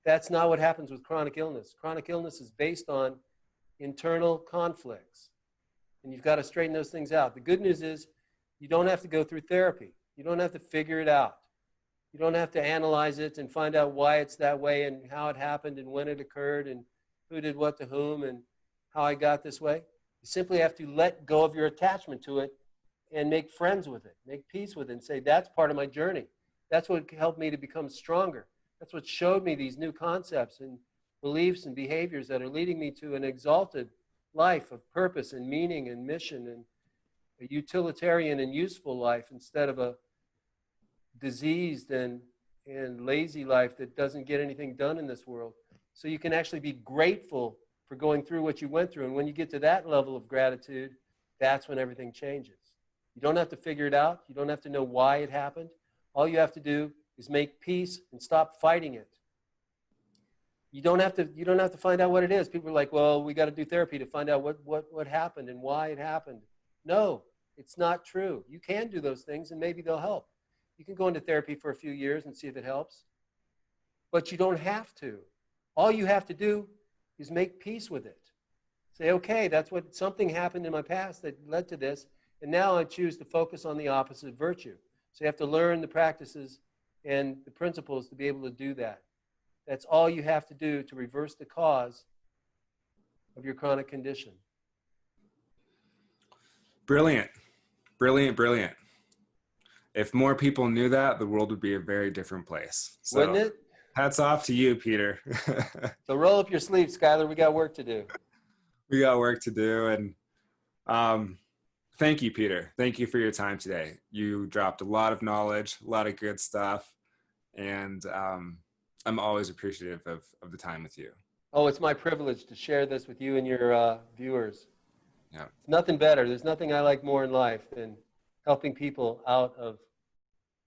That's not what happens with chronic illness. Chronic illness is based on internal conflicts. And you've got to straighten those things out. The good news is you don't have to go through therapy. You don't have to figure it out. You don't have to analyze it and find out why it's that way and how it happened and when it occurred and who did what to whom and how I got this way. You simply have to let go of your attachment to it and make friends with it, make peace with it, and say, that's part of my journey. That's what helped me to become stronger. That's what showed me these new concepts and beliefs and behaviors that are leading me to an exalted life of purpose and meaning and mission and a utilitarian and useful life instead of a diseased and lazy life that doesn't get anything done in this world. So you can actually be grateful for going through what you went through. And when you get to that level of gratitude, that's when everything changes. You don't have to figure it out. You don't have to know why it happened. All you have to do is make peace and stop fighting it. You don't have to find out what it is. People are like, well, we got to do therapy to find out what happened and why it happened. No, it's not true. You can do those things and maybe they'll help. You can go into therapy for a few years and see if it helps. But you don't have to. All you have to do is make peace with it. Say, okay, something happened in my past that led to this, and now I choose to focus on the opposite virtue. So you have to learn the practices and the principles to be able to do that. That's all you have to do to reverse the cause of your chronic condition. Brilliant. Brilliant, brilliant. If more people knew that, the world would be a very different place. Wouldn't So it? hats off to you, Peter. So roll up your sleeves, Skylar. We got work to do. We got work to do. And thank you, Peter. Thank you for your time today. You dropped a lot of knowledge, a lot of good stuff. And I'm always appreciative of the time with you. Oh, it's my privilege to share this with you and your viewers. Yeah. It's nothing better. There's nothing I like more in life than helping people out of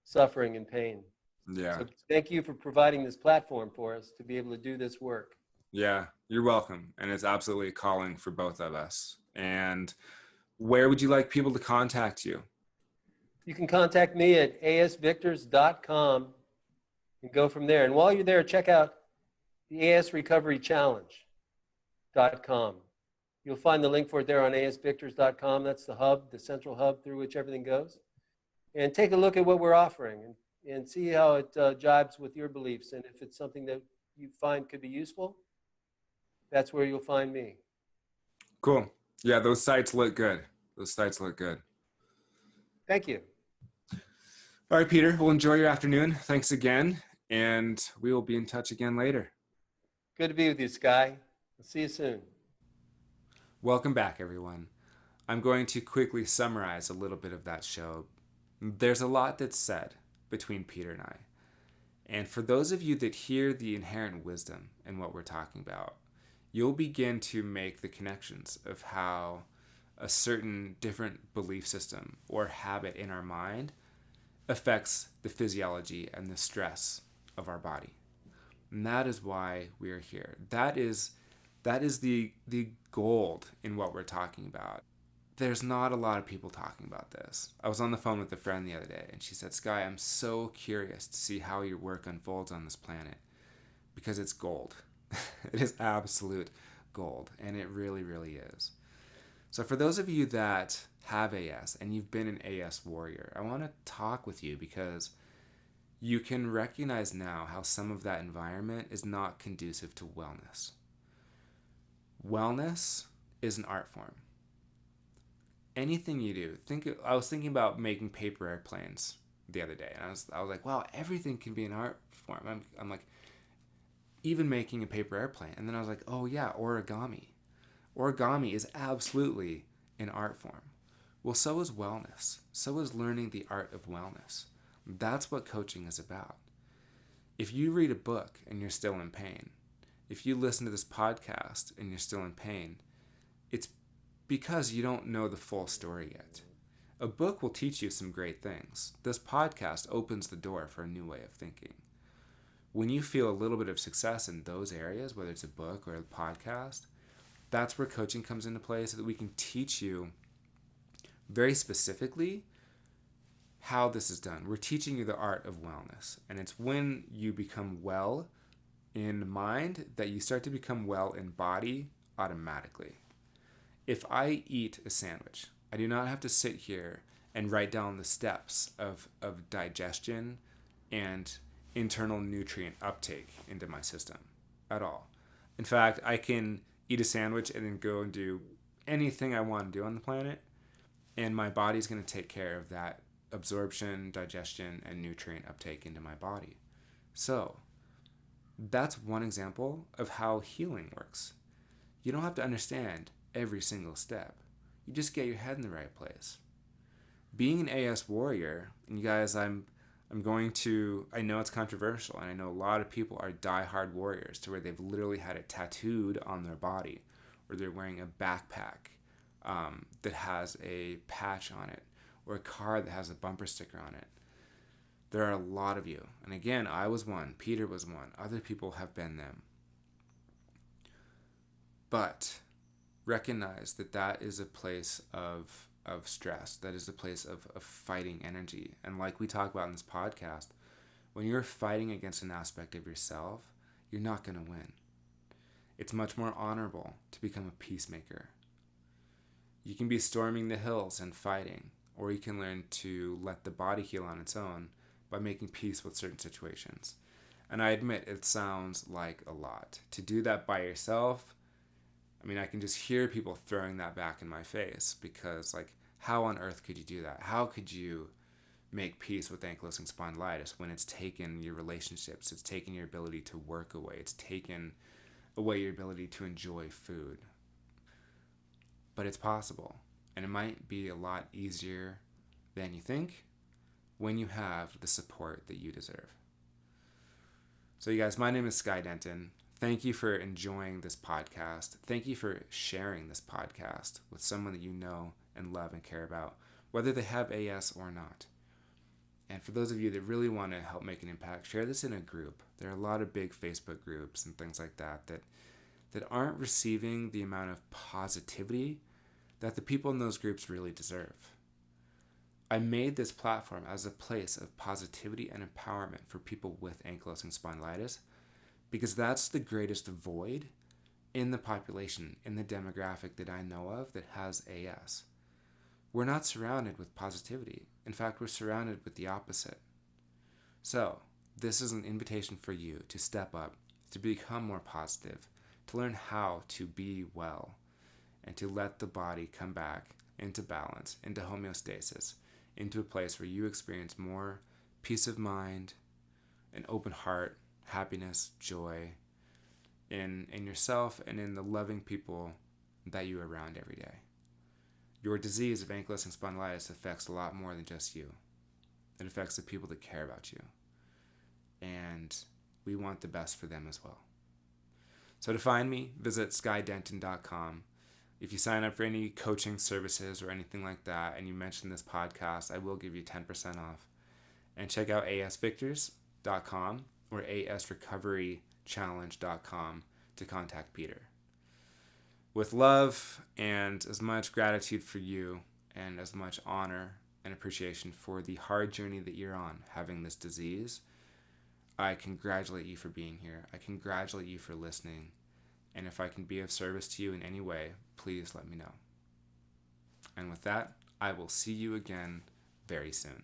suffering and pain. Yeah. So thank you for providing this platform for us to be able to do this work. Yeah, you're welcome. And it's absolutely a calling for both of us. And where would you like people to contact you? You can contact me at asvictors.com and go from there. And while you're there, check out the asrecoverychallenge.com. You'll find the link for it there on asvictors.com. That's the hub, the central hub through which everything goes. And take a look at what we're offering and see how it jibes with your beliefs. And if it's something that you find could be useful, that's where you'll find me. Cool. Yeah, those sites look good. Those sites look good. Thank you. All right, Peter. Well, enjoy your afternoon. Thanks again. And we will be in touch again later. Good to be with you, Sky. I'll see you soon. Welcome back, everyone. I'm going to quickly summarize a little bit of that show. There's a lot that's said between Peter and I. And for those of you that hear the inherent wisdom in what we're talking about, you'll begin to make the connections of how a certain different belief system or habit in our mind affects the physiology and the stress of our body. And that is why we are here. That is the gold in what we're talking about. There's not a lot of people talking about this. I was on the phone with a friend the other day, and she said, Sky, I'm so curious to see how your work unfolds on this planet, because it's gold. It is absolute gold, and it really, really is. So for those of you that have AS, and you've been an AS warrior, I want to talk with you because you can recognize now how some of that environment is not conducive to wellness. Wellness is an art form. Anything you do, I was thinking about making paper airplanes the other day, and I was like, wow, everything can be an art form. I'm like, even making a paper airplane. And then I was like, oh yeah, origami. Origami is absolutely an art form. Well, so is wellness. So is learning the art of wellness. That's what coaching is about. If you read a book and you're still in pain, if you listen to this podcast and you're still in pain, it's because you don't know the full story yet. A book will teach you some great things. This podcast opens the door for a new way of thinking. When you feel a little bit of success in those areas, whether it's a book or a podcast, that's where coaching comes into play, so that we can teach you very specifically how this is done. We're teaching you the art of wellness. And it's when you become well in mind that you start to become well in body automatically. If I eat a sandwich, I do not have to sit here and write down the steps of digestion and internal nutrient uptake into my system at all. In fact, I can eat a sandwich and then go and do anything I want to do on the planet, and my body's going to take care of that absorption, digestion, and nutrient uptake into my body. So that's one example of how healing works. You don't have to understand every single step. You just get your head in the right place. Being an AS warrior, and you guys, I know it's controversial, and I know a lot of people are diehard warriors to where they've literally had it tattooed on their body, or they're wearing a backpack that has a patch on it, or a car that has a bumper sticker on it. There are a lot of you. And again, I was one. Peter was one. Other people have been them. But recognize that that is a place of stress. That is a place of fighting energy. And like we talk about in this podcast, when you're fighting against an aspect of yourself, you're not going to win. It's much more honorable to become a peacemaker. You can be storming the hills and fighting, or you can learn to let the body heal on its own by making peace with certain situations. And I admit, it sounds like a lot. To do that by yourself, I mean, I can just hear people throwing that back in my face, because, like, how on earth could you do that? How could you make peace with ankylosing spondylitis when it's taken your relationships, it's taken your ability to work away, it's taken away your ability to enjoy food. But it's possible, and it might be a lot easier than you think when you have the support that you deserve. So you guys, my name is Sky Denton. Thank you for enjoying this podcast. Thank you for sharing this podcast with someone that you know and love and care about, whether they have AS or not. And for those of you that really want to help make an impact, share this in a group. There are a lot of big Facebook groups and things like that aren't receiving the amount of positivity that the people in those groups really deserve. I made this platform as a place of positivity and empowerment for people with ankylosing spondylitis because that's the greatest void in the population, in the demographic that I know of that has AS. We're not surrounded with positivity. In fact, we're surrounded with the opposite. So, this is an invitation for you to step up, to become more positive, to learn how to be well, and to let the body come back into balance, into homeostasis, into a place where you experience more peace of mind, an open heart, happiness, joy in yourself and in the loving people that you are around every day. Your disease of ankylosing spondylitis affects a lot more than just you. It affects the people that care about you. And we want the best for them as well. So to find me, visit skydenton.com. If you sign up for any coaching services or anything like that and you mention this podcast, I will give you 10% off. And check out asvictors.com or asrecoverychallenge.com to contact Peter. With love and as much gratitude for you and as much honor and appreciation for the hard journey that you're on having this disease, I congratulate you for being here. I congratulate you for listening. And if I can be of service to you in any way, please let me know. And with that, I will see you again very soon.